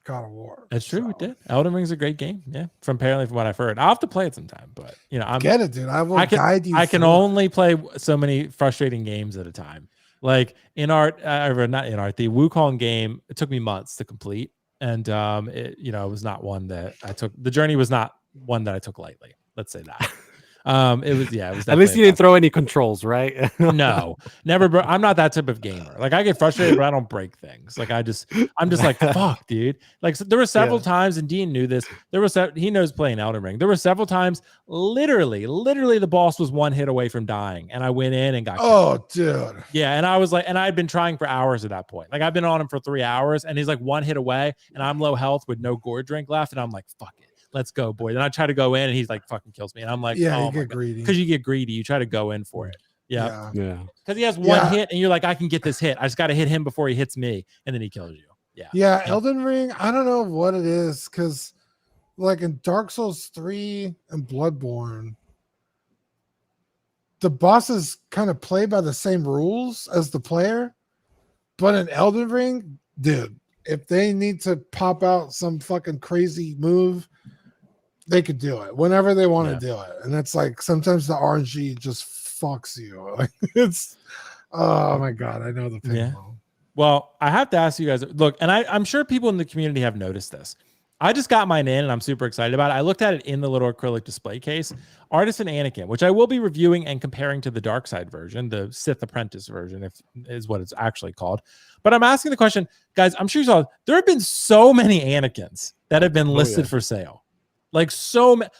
God of War. That's true. It did. Elden Ring's a great game. Yeah. From what I've heard. I'll have to play it sometime, but you know, get it, dude. I will guide you. I can only play so many frustrating games at a time. Like InArt, not InArt, the Wukong game, it took me months to complete. And it, you know, it was not one that I took. The journey was not one that I took lightly. Let's say that. It was at least you didn't throw any controls, right? No, never. I'm not that type of gamer. Like I get frustrated, but I don't break things. Like I'm just like, fuck, dude. Like so there were several times, and Dean knew this. He knows playing Elden Ring. There were several times, literally, the boss was one hit away from dying, and I went in and got. Oh, dude. Yeah, and I was like, and I'd been trying for hours at that point. Like I've been on him for 3 hours, and he's like one hit away, and I'm low health with no gore drink left, and I'm like, fuck it. Let's go, boy. Then I try to go in and he's like fucking kills me. And I'm like, you get greedy. Because you get greedy. You try to go in for it. Yeah. Because he has one hit and you're like, I can get this hit. I just got to hit him before he hits me. And then he kills you. Yeah. Elden Ring, I don't know what it is. Because like in Dark Souls 3 and Bloodborne, the bosses kind of play by the same rules as the player. But in Elden Ring, dude, if they need to pop out some fucking crazy move, they could do it whenever they want to do it. And it's like sometimes the RNG just fucks you. Like it's oh my God, I know the pain. Yeah. Well, I have to ask you guys, look, and I'm sure people in the community have noticed this. I just got mine in and I'm super excited about it. I looked at it in the little acrylic display case. Artisan Anakin, which I will be reviewing and comparing to the Dark Side version, the Sith Apprentice version, is what it's actually called. But I'm asking the question, guys, I'm sure you saw, there have been so many Anakins that have been listed for sale. Like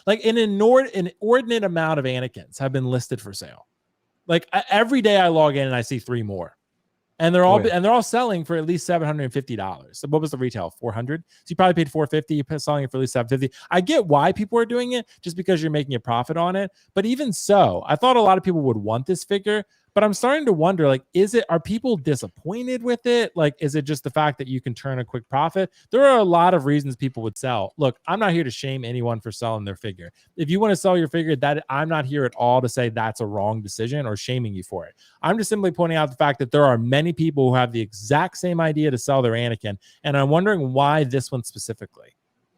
like an inordinate amount of Anakins have been listed for sale. Like every day I log in and I see 3 more, and they're all selling for at least $750. So what was the retail? 400. So you probably paid 450. You're selling it for at least 750. I get why people are doing it, just because you're making a profit on it. But even so, I thought a lot of people would want this figure. But I'm starting to wonder, like, are people disappointed with it? Like, is it just the fact that you can turn a quick profit? There are a lot of reasons people would sell. Look, I'm not here to shame anyone for selling their figure. If you want to sell your figure, I'm not here at all to say that's a wrong decision or shaming you for it. I'm just simply pointing out the fact that there are many people who have the exact same idea to sell their Anakin. And I'm wondering why this one specifically.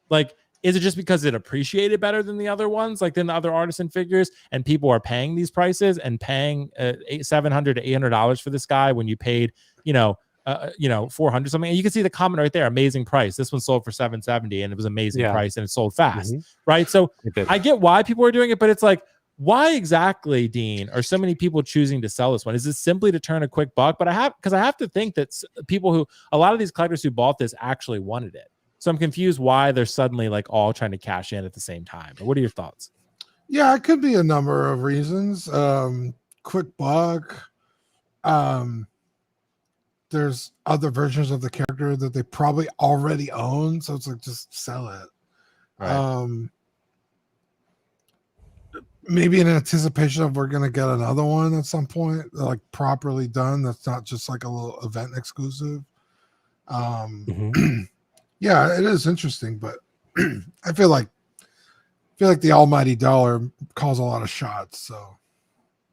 Like, is it just because it appreciated better than the other ones, like than the other Artisan figures, and people are paying these prices and paying $700 to $800 for this guy when you paid, 400 something? And you can see the comment right there, amazing price. This one sold for $770 and it was amazing price and it sold fast, right? So I get why people are doing it, but it's like, Why exactly, Dean, are so many people choosing to sell this one? Is this simply to turn a quick buck? But I have to think that a lot of these collectors who bought this actually wanted it. So I'm confused why they're suddenly like all trying to cash in at the same time. But what are your thoughts? Yeah, it could be a number of reasons. Quick buck. There's other versions of the character that they probably already own, so it's like just sell it. Right. Maybe in anticipation of we're gonna get another one at some point, like properly done. That's not just like a little event exclusive. Yeah, it is interesting, but I feel like the almighty dollar calls a lot of shots. So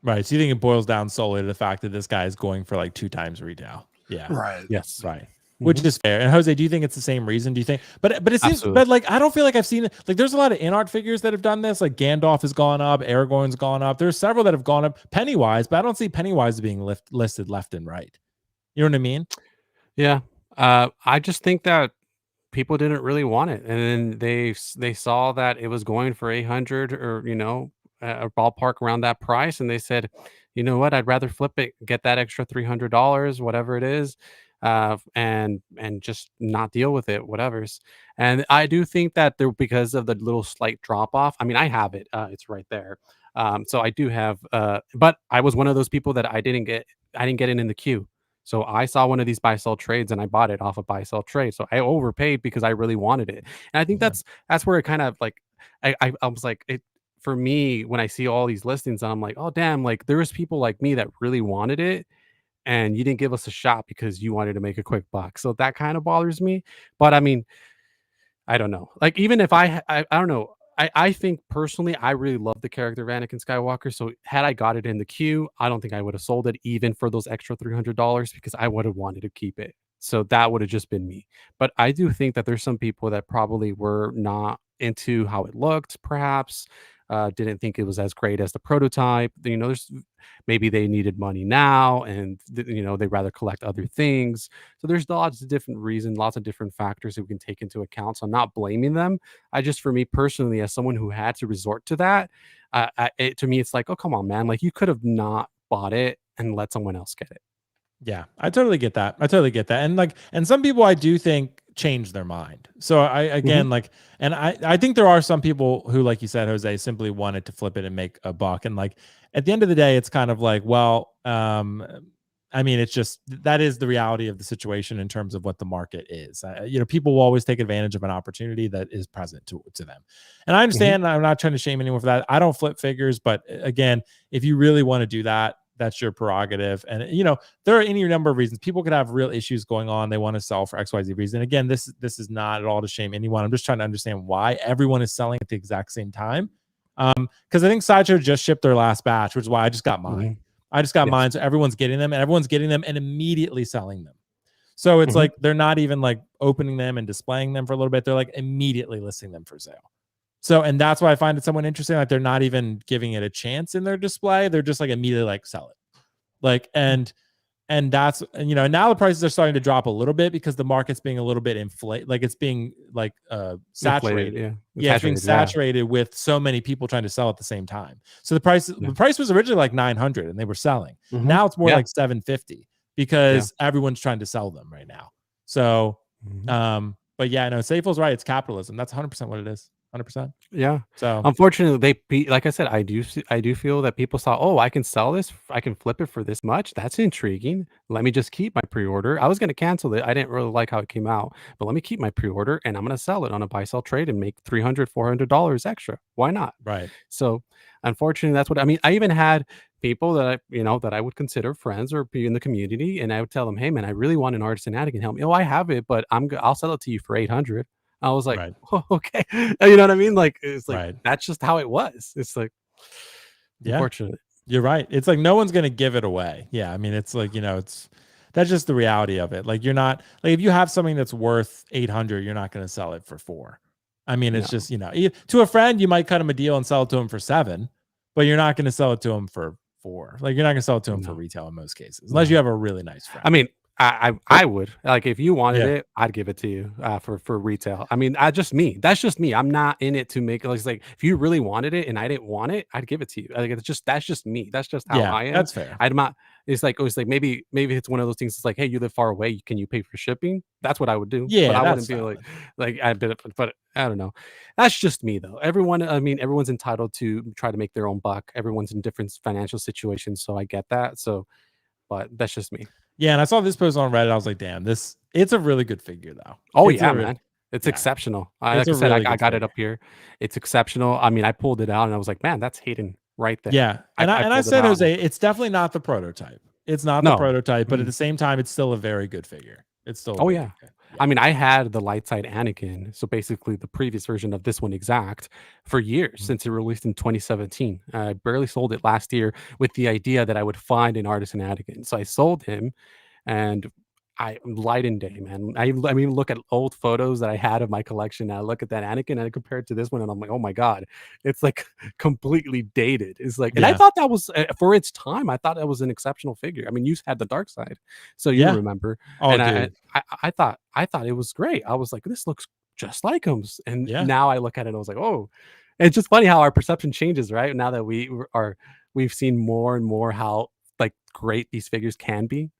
Right. So you think it boils down solely to the fact that this guy is going for like 2 times retail? Yeah. right. Yes. Right. Which is fair. And Jose, do you think it's the same reason? Do you think? But it seems. Absolutely. But like, I don't feel like I've seen it. Like, there's a lot of InArt figures that have done this. Like Gandalf has gone up, Aragorn's gone up. There's several that have gone up. Pennywise, but I don't see Pennywise being listed left and right. You know what I mean? Yeah. I just think that people didn't really want it, and then they saw that it was going for 800, or a ballpark around that price, and they said, you know what, I'd rather flip it, get that extra $300, whatever it is, and just not deal with it, whatever's. And I do think that there, because of the little slight drop off, I mean, I have it, it's right there. So I do have, but I was one of those people that I didn't get it in the queue. So I saw one of these buy sell trades and I bought it off a buy sell trade. So I overpaid because I really wanted it. And I think Yeah. that's where it kind of like, I was like, it for me, when I see all these listings, I'm like, oh damn, like there's people like me that really wanted it, and you didn't give us a shot because you wanted to make a quick buck. So that kind of bothers me. But I mean, I don't know. Like, even if I don't know. I think personally, I really love the character of Anakin Skywalker. So had I got it in the queue, I don't think I would have sold it even for those extra $300, because I would have wanted to keep it. So that would have just been me. But I do think that there's some people that probably were not into how it looked, perhaps. Didn't think it was as great as the prototype. There's maybe they needed money now, and they'd rather collect other things. So there's lots of different reasons, lots of different factors that we can take into account. So I'm not blaming them. For me personally, as someone who had to resort to that, to me, it's like, oh, come on, man. Like, you could have not bought it and let someone else get it. Yeah, I totally get that. And some people I do think change their mind. So I think there are some people who, like you said, Jose, simply wanted to flip it and make a buck. And like at the end of the day, it's kind of like, well, I mean, it's just, that is the reality of the situation in terms of what the market is. People will always take advantage of an opportunity that is present to them. And I understand, I'm not trying to shame anyone for that. I don't flip figures, but again, if you really want to do that, that's your prerogative. And there are any number of reasons. People could have real issues going on. They want to sell for XYZ reason. Again, this is not at all to shame anyone. I'm just trying to understand why everyone is selling at the exact same time. Because I think Sideshow just shipped their last batch, which is why I just got mine. I just got mine. So everyone's getting them, and immediately selling them. So it's like they're not even like opening them and displaying them for a little bit. They're like immediately listing them for sale. So, and that's why I find it somewhat interesting. Like, they're not even giving it a chance in their display. They're just like immediately like sell it. Like, and that's, now the prices are starting to drop a little bit because the market's being a little bit inflated. Like, it's being like saturated. Inflated, It's being saturated with so many people trying to sell at the same time. So the price was originally like 900 and they were selling. Now it's more like 750 because everyone's trying to sell them right now. So, but yeah, no, Seyful's right. It's capitalism. That's 100% what it is. 100%. Yeah. So unfortunately, like I said, I do feel that people saw, oh, I can sell this, I can flip it for this much. That's intriguing. Let me just keep my pre-order. I was going to cancel it. I didn't really like how it came out, but let me keep my pre-order and I'm going to sell it on a buy sell trade and make $300, $400 extra. Why not? Right. So unfortunately, that's what I mean. I even had people that I would consider friends or be in the community, and I would tell them, hey man, I really want an Artisan Anakin helmet. Oh, I have it, but I'll sell it to you for 800. I was like, oh, okay. You know what I mean? Like, it's like, that's just how it was. It's like, unfortunate. You're right. It's like, no one's going to give it away. Yeah. I mean, it's like, that's just the reality of it. Like, you're not, like, if you have something that's worth 800, you're not going to sell it for 4. I mean, it's just, to a friend, you might cut him a deal and sell it to him for 7, but you're not going to sell it to him for 4. Like, you're not going to sell it to him for retail in most cases, unless you have a really nice friend. I mean, I would like if you wanted Yeah. it, I'd give it to you for retail. I mean, I just me. That's just me. I'm not in it to make it. It's like if you really wanted it and I didn't want it, I'd give it to you. Like it's just that's just me. That's just how Yeah, I am. that's fair. I'm not. It was like maybe it's one of those things. It's like, hey, you live far away. Can you pay for shipping? That's what I would do. But Yeah, I that's wouldn't be valid. like I but I don't know. That's just me though. Everyone. I mean, everyone's entitled to try to make their own buck. Everyone's in different financial situations, so I get that. So, but that's just me. Yeah, and I saw this post on Reddit. I was like, damn, it's a really good figure though. Oh It's yeah, a re- man. It's yeah, exceptional. it's Like I a said, really I good got it figure. up here. It's exceptional. I mean, I pulled it out and I was like, man, that's Hayden right there. Yeah, and I pulled it said, out and Jose, it's definitely not the prototype. It's not the no. prototype, but at Mm. the same time, it's still a very good figure. It's still a Oh very yeah. good figure. I Yeah. mean, I had the light side Anakin, so basically the previous version of this one exact for years Mhm. since it released in 2017. I barely sold it last year with the idea that I would find an Artisan Anakin. So I sold him and I light and day, man. I mean, look at old photos that I had of my collection. I look at that Anakin and I compare it to this one, and I'm like, oh my god, it's like completely dated. It's like, and I Yeah. thought that was for its time. I thought that was an exceptional figure. I mean, you had the dark side, so you Yeah. remember. Oh, And dude. I thought it was great. I was like, this looks just like him. And Yeah. now I look at it, and I was like, oh, it's just funny how our perception changes, right? Now that we've seen more and more how like great these figures can be.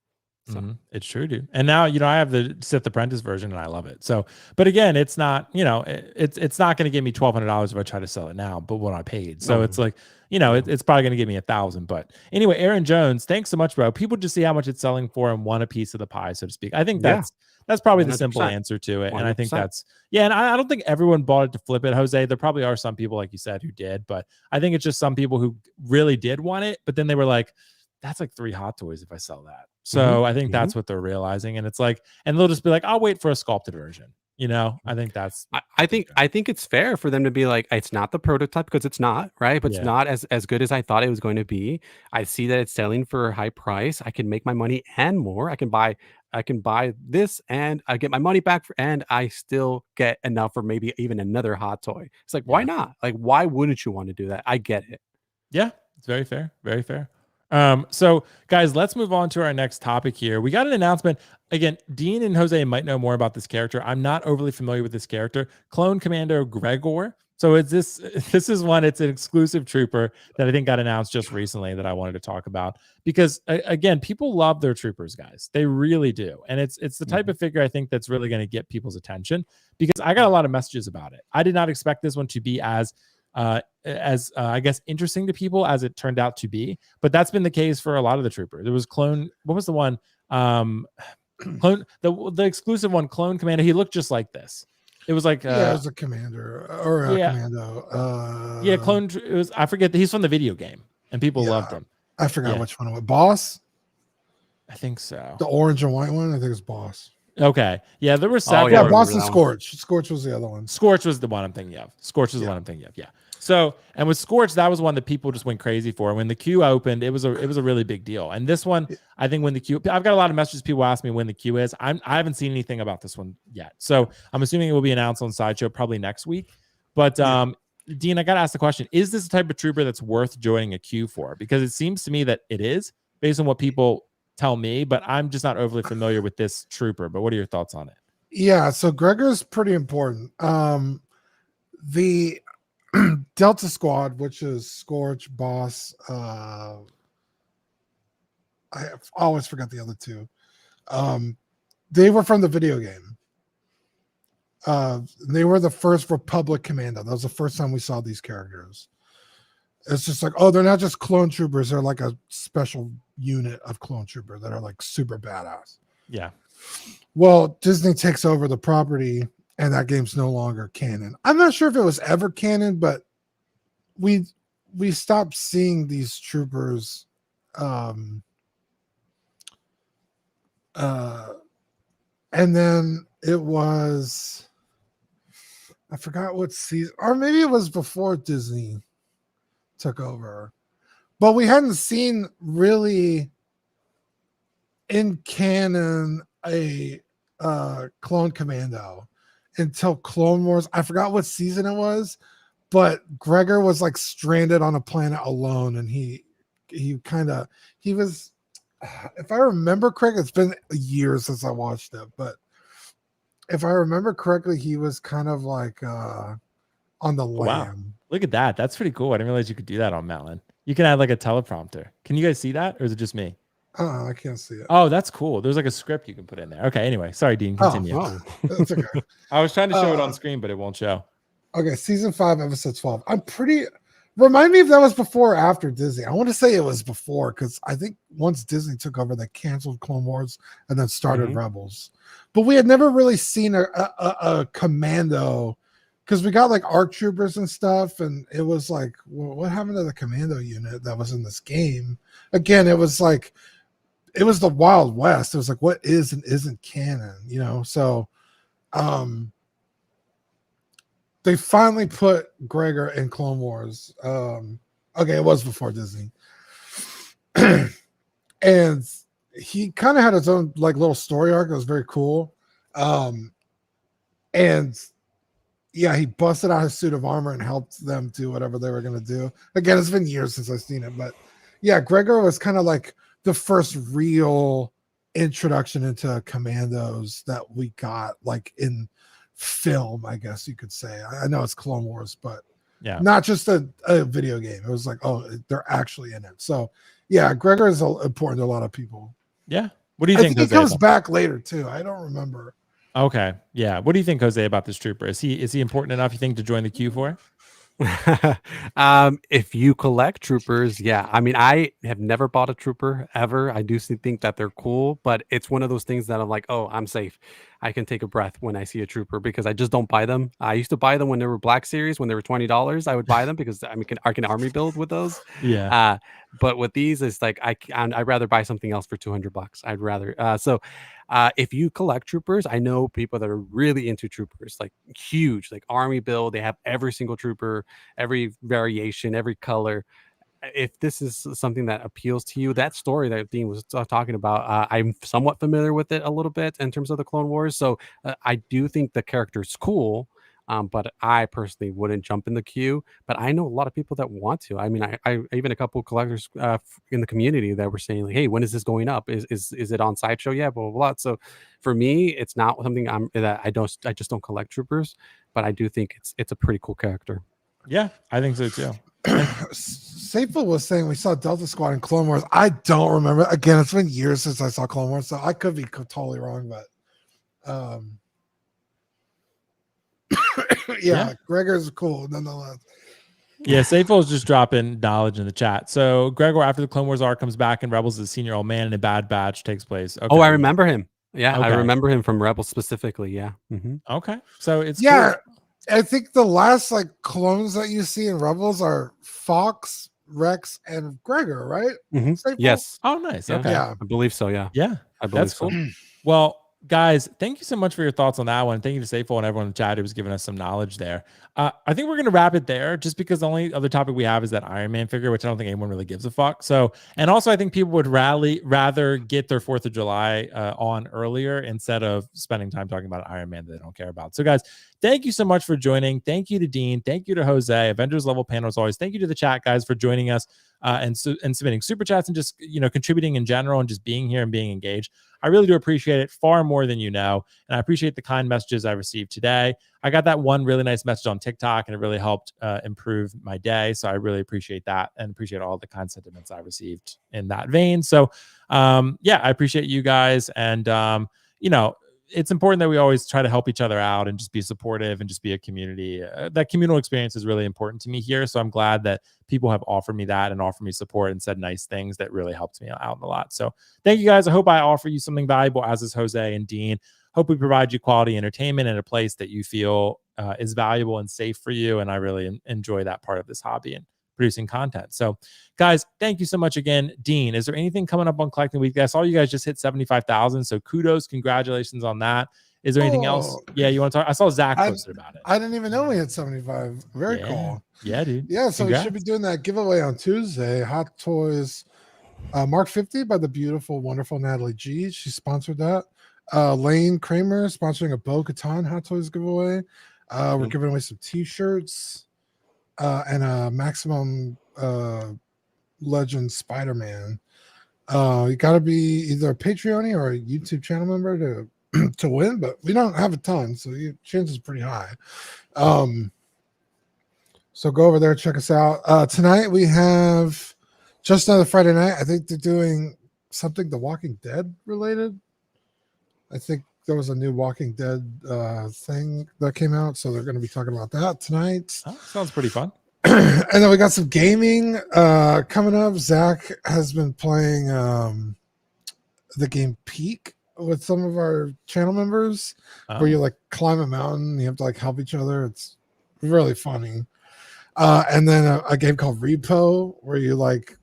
So. It's true, dude. And now, I have the Sith Apprentice version and I love it. So, but again, it's not, it's not going to give me $1,200 if I try to sell it now, but what I paid. So No. it's like, Yeah. it's probably going to give me 1,000. But anyway, Aaron Jones, thanks so much, bro. People just see how much it's selling for and want a piece of the pie, so to speak. I think Yeah. that's probably the simple 100%. answer to it. And I think 100%. and I don't think everyone bought it to flip it, Jose. There probably are some people, like you said, who did, but I think it's just some people who really did want it, but then they were like, that's like 3 Hot Toys if I sell that. So I think that's what they're realizing. And it's like, and they'll just be like, I'll wait for a sculpted version. I think that's I think it's fair for them to be like, it's not the prototype because it's not, right? But it's Yeah. not as good as I thought it was going to be. I see that it's selling for a high price. I can make my money and more. I can buy this and I get my money back and I still get enough for maybe even another hot toy. It's like, why Yeah. not? Like, why wouldn't you want to do that? I get it. Yeah, it's very fair. Very fair. So guys, let's move on to our next topic here. We got an announcement. Again, Dean and Jose might know more about this character. I'm not overly familiar with this character. Clone Commando Gregor. So this is one, it's an exclusive trooper that I think got announced just recently that I wanted to talk about because again, people love their troopers, guys. They really do. And it's the type of figure I think that's really going to get people's attention because I got a lot of messages about it. I did not expect this one to be as I guess interesting to people as it turned out to be, but that's been the case for a lot of the troopers. There was Clone, what was the one? Clone, the exclusive one, Clone Commander. He looked just like this. It was like it was a commander or a commando. Clone. It was, I forget, he's from the video game and people loved him. I forgot which one it was. Boss? I think so. The orange and white one? I think it's Boss. Okay. Yeah, there were several. Yeah, Boss and Scorch. Scorch was the other one. Scorch was the one I'm thinking of. Scorch was the one I'm thinking of. Yeah. So, and with Scorch, that was one that people just went crazy for. When the queue opened, it was a really big deal. And this one, I think when the queue, I've got a lot of messages. People ask me when the queue is. I haven't seen anything about this one yet. So I'm assuming it will be announced on Sideshow probably next week. But Dean, I got to ask the question: is this the type of trooper that's worth joining a queue for? Because it seems to me that it is, based on what people tell me. But I'm just not overly familiar with this trooper. But what are your thoughts on it? Yeah, so Gregor's pretty important. The Delta Squad, which is Scorch, Boss, I always forget the other two. They were from the video game. They were the first Republic Commando. That was the first time we saw these characters. It's just like, oh, they're not just clone troopers. They're like a special unit of clone trooper that are like super badass. Yeah. Well, Disney takes over the property and that game's no longer canon. I'm not sure if it was ever canon, but we stopped seeing these troopers and then it was, I forgot what season, or maybe it was before Disney took over, but we hadn't seen really in canon a Clone Commando until Clone Wars. I forgot what season it was, but Gregor was like stranded on a planet alone, and he was if I remember correctly, it's been years since I watched it, but if I remember correctly, he was kind of like on the Wow. lam. Look at that. That's pretty cool. I didn't realize you could do that on Melon. You can add like a teleprompter. Can you guys see that? Or is it just me? I can't see it. Oh, that's cool. There's like a script you can put in there. Okay. Anyway, sorry, Dean. Continue. Oh, That's okay. I was trying to show it on screen, but it won't show. Okay, season 5, episode 12. I'm pretty. Remind me if that was before or after Disney. I want to say it was before because I think once Disney took over, they canceled Clone Wars and then started Rebels. But we had never really seen a commando because we got like ARC troopers and stuff, and it was like, well, what happened to the commando unit that was in this game? Again, it was like, it was the Wild West. It was like, what is and isn't canon, you know? So, they finally put Gregor in Clone Wars. Okay, it was before Disney. And he kind of had his own like little story arc. It was very cool. And yeah, he busted out his suit of armor and helped them do whatever they were going to do. Again, it's been years since I've seen it, but yeah, Gregor was kind of like the first real introduction into commandos that we got like in film, I guess you could say. I know it's Clone Wars, but yeah, not just a video game. It was like, oh, they're actually in it. So yeah, Gregor is important to a lot of people. Yeah. What do you I think? think he Jose, comes back later too. I don't remember. Okay. Yeah. What do you think, Jose, about this trooper? Is he important enough, you think, to join the queue for? If you collect troopers, yeah. I mean, I have never bought a trooper ever. I do think that they're cool, but it's one of those things that I'm like, oh, I'm safe. I can take a breath when I see a trooper because I just don't buy them. I used to buy them when they were Black Series, when they were $20. I would buy them because I can army build with those. Yeah. But with these, it's like I'd rather buy something else for $200. I'd rather. If you collect troopers, I know people that are really into troopers, like huge, like army build. They have every single trooper, every variation, every color. If this is something that appeals to you, that story that Dean was talking about, I'm somewhat familiar with it a little bit in terms of the Clone Wars. So I do think the character's cool. But I personally wouldn't jump in the queue. But I know a lot of people that want to. I mean, I even a couple of collectors in the community that were saying like, "Hey, when is this going up? Is it on Sideshow? Yeah, blah blah blah." So for me, it's not something I just don't collect troopers. But I do think it's a pretty cool character. Yeah, I think so too. Safel was saying we saw Delta Squad in Clone Wars. I don't remember. Again, it's been years since I saw Clone Wars, so I could be totally wrong, but yeah, Gregor's cool nonetheless. Yeah, Safel is just dropping knowledge in the chat. So Gregor, after the Clone Wars arc, comes back and Rebels as a senior old man and a Bad Batch takes place. Okay. Oh, I remember him. Yeah, Okay. I remember him from Rebels specifically. Yeah. Okay. So it's yeah. cool. I think the last like clones that you see in Rebels are Fox, Rex, and Gregor, right? Yes. Oh, nice. Yeah. Okay. Yeah. I believe so. Yeah. Yeah. I believe That's cool. Well, guys, thank you so much for your thoughts on that one. Thank you to Safel and everyone in the chat who was giving us some knowledge there. I think we're going to wrap it there just because the only other topic we have is that Iron Man figure, which I don't think anyone really gives a fuck. So, and also I think people would rather get their 4th of July on earlier instead of spending time talking about Iron Man that they don't care about. So guys, thank you so much for joining. Thank you to Dean. Thank you to Jose. Avengers level panel as always. Thank you to the chat guys for joining us and submitting super chats and just, contributing in general and just being here and being engaged. I really do appreciate it far more than you know. And I appreciate the kind messages I received today. I got that one really nice message on TikTok and it really helped improve my day. So I really appreciate that and appreciate all the kind sentiments I received in that vein. So yeah, I appreciate you guys. And, it's important that we always try to help each other out and just be supportive and just be a community. That communal experience is really important to me here. So I'm glad that people have offered me that and offered me support and said nice things that really helped me out a lot. So thank you guys. I hope I offer you something valuable, as is Jose and Dean. Hope we provide you quality entertainment in a place that you feel is valuable and safe for you. And I really enjoy that part of this hobby and producing content. So guys, thank you so much again. Dean, is there anything coming up on Collecting Week? I saw you guys just hit 75,000. So kudos, congratulations on that. Is there anything else? Yeah, you want to talk? I saw Zach posted about it. I didn't even know we had 75. Very cool. Yeah, dude. Yeah, so Congrats. we should be doing that giveaway on Tuesday. Hot Toys Mark 50 by the beautiful, wonderful Natalie G. She sponsored that. Lane Kramer sponsoring a Bo Katan Hot Toys giveaway. We're giving away some t-shirts and a Maximum Legend Spider-Man. You got to be either a Patreon or a YouTube channel member to win, but we don't have a ton, so your chance is pretty high. So go over there, check us out. Tonight we have just another Friday night. I think they're doing something The Walking Dead related. I think there was a new Walking Dead thing that came out, so they're going to be talking about that tonight. Oh, sounds pretty fun. And then we got some gaming coming up. Zach has been playing the game Peak with some of our channel members, where you like climb a mountain, you have to like help each other. It's really funny. And then a game called Repo, where you like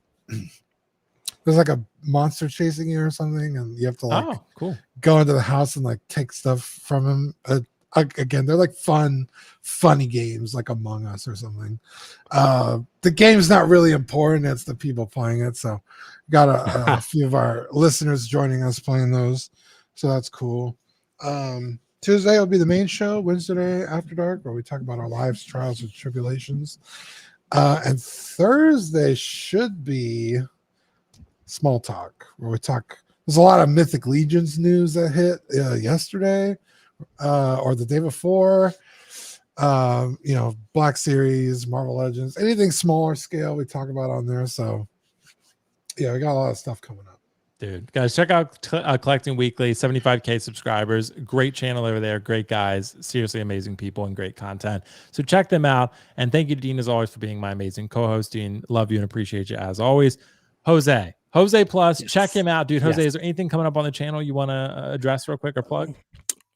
there's like a monster chasing you or something, and you have to like cool. go into the house and like take stuff from him. Again, they're like funny games like Among Us or something. The game's not really important, it's the people playing it. So got a few of our listeners joining us playing those, so that's cool. Tuesday will be the main show. Wednesday After Dark, where we talk about our lives, trials, and tribulations. And Thursday should be Small Talk, where we talk. There's a lot of Mythic Legions news that hit yesterday or the day before. Black Series, Marvel Legends, anything smaller scale we talk about on there. So yeah, we got a lot of stuff coming up. Dude, guys, check out Collecting Weekly, 75K subscribers. Great channel over there. Great guys. Seriously amazing people and great content. So check them out. And thank you, Dean, as always, for being my amazing co-host. Dean, love you and appreciate you as always. Jose Plus, check him out, dude. Jose, is there anything coming up on the channel you want to address real quick or plug?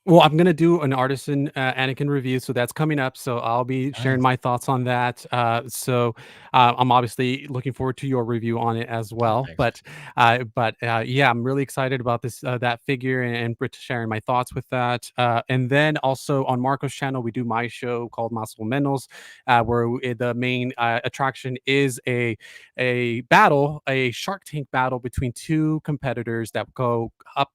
Well, I'm going to do an Artisan Anakin review, so that's coming up. So I'll be sharing my thoughts on that. So I'm obviously looking forward to your review on it as well. But yeah, I'm really excited about this that figure and sharing my thoughts with that. And then also on Marco's channel, we do my show called Muscle Minerals, where the main attraction is a battle, a Shark Tank battle between two competitors that go up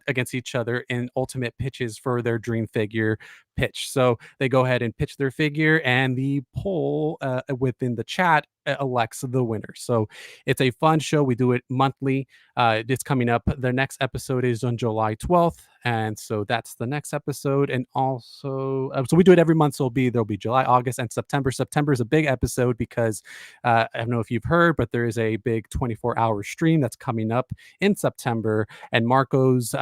against each other in ultimate pitches for their dream figure pitch. So they go ahead and pitch their figure, and the poll within the chat elects the winner. So it's a fun show. We do it monthly. It's coming up. The next episode is on July 12th. And so that's the next episode. And also, so we do it every month. So there'll be July, August, and September. September is a big episode because I don't know if you've heard, but there is a big 24-hour stream that's coming up in September. And Marco's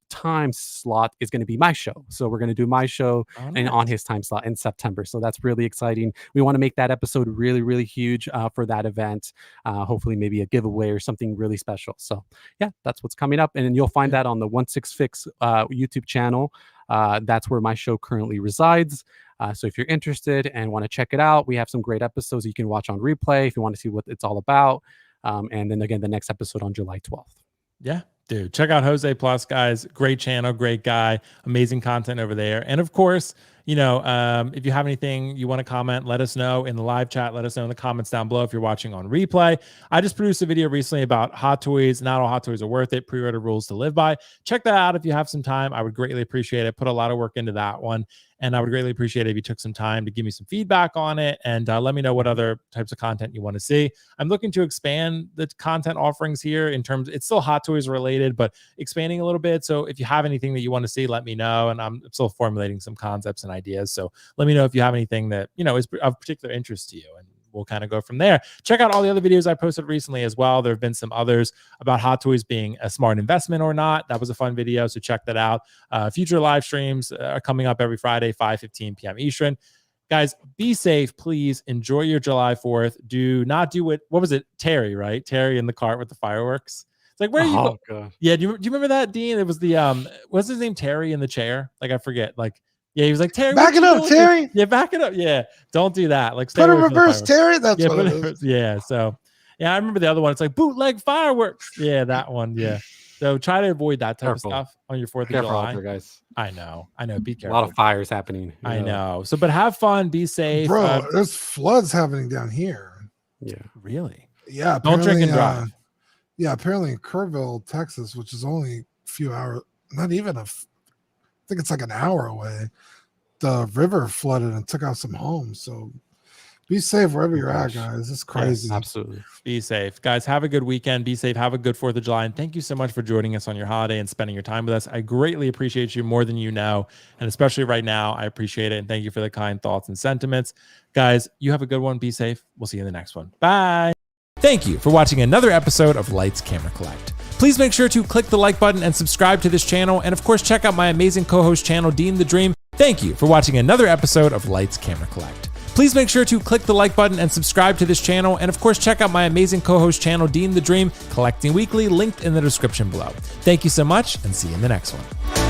time slot is going to be my show. So we're going to do my show and on his time slot in September. So that's really exciting. We want to make that episode really, really huge for that event. Hopefully maybe a giveaway or something really special. So yeah, that's what's coming up. And then you'll find that on the 165 YouTube channel. That's where my show currently resides. So if you're interested and want to check it out, we have some great episodes you can watch on replay if you want to see what it's all about. And then again, the next episode on July 12th. Yeah, dude, check out Jose Plus, guys. Great channel, great guy, amazing content over there. And of course, if you have anything you want to comment, let us know in the live chat. Let us know in the comments down below if you're watching on replay. I just produced a video recently about Hot Toys. Not all Hot Toys are worth it. Pre-order rules to live by. Check that out if you have some time. I would greatly appreciate it. Put a lot of work into that one. And I would greatly appreciate it if you took some time to give me some feedback on it and let me know what other types of content you want to see. I'm looking to expand the content offerings here in terms, it's still Hot Toys related, but expanding a little bit. So if you have anything that you want to see, let me know. And I'm still formulating some concepts and ideas. So let me know if you have anything that, is of particular interest to you. And we'll kind of go from there. Check out all the other videos I posted recently as well. There have been some others about Hot Toys being a smart investment or not. That was a fun video, so check that out. Future live streams are coming up every Friday, 5:15 p.m. Eastern. Guys, be safe, please. Enjoy your July 4th. Do not do what was it? Terry, right? Terry in the cart with the fireworks. It's like, where are you? God. Yeah, do you remember that, Dean? It was the what's his name? Terry in the chair. Like, I forget. Like, yeah, he was like, Terry, back it up, Terry. Yeah, back it up. Yeah, don't do that. Like, put a reverse, Terry. That's what it is. Yeah, so yeah, I remember the other one. It's like bootleg fireworks. Yeah, that one. Yeah. So try to avoid that type of stuff on your 4th of July. Guys. I know. Be careful. A lot of fires happening. I know. So, but have fun. Be safe, bro. There's floods happening down here. Yeah, really. Yeah, don't drink and drive. Yeah, apparently in Kerrville, Texas, which is only a few hours, not even I think it's like an hour away. The river flooded and took out some homes. So Be safe wherever you're at, gosh. guys. It's crazy. Absolutely. Be safe. Guys, have a good weekend. Be safe. Have a good 4th of July. And thank you so much for joining us on your holiday and spending your time with us. I greatly appreciate you more than you know. And especially right now, I appreciate it. And thank you for the kind thoughts and sentiments. Guys, you have a good one. Be safe. We'll see you in the next one. Bye. Thank you for watching another episode of Lights Camera Collect. Please make sure to click the like button and subscribe to this channel. And of course, check out my amazing co-host channel, Dean the Dream. Thank you for watching another episode of Lights Camera Collect. Please make sure to click the like button and subscribe to this channel. And of course, check out my amazing co-host channel, Dean the Dream, collecting weekly, linked in the description below. Thank you so much and see you in the next one.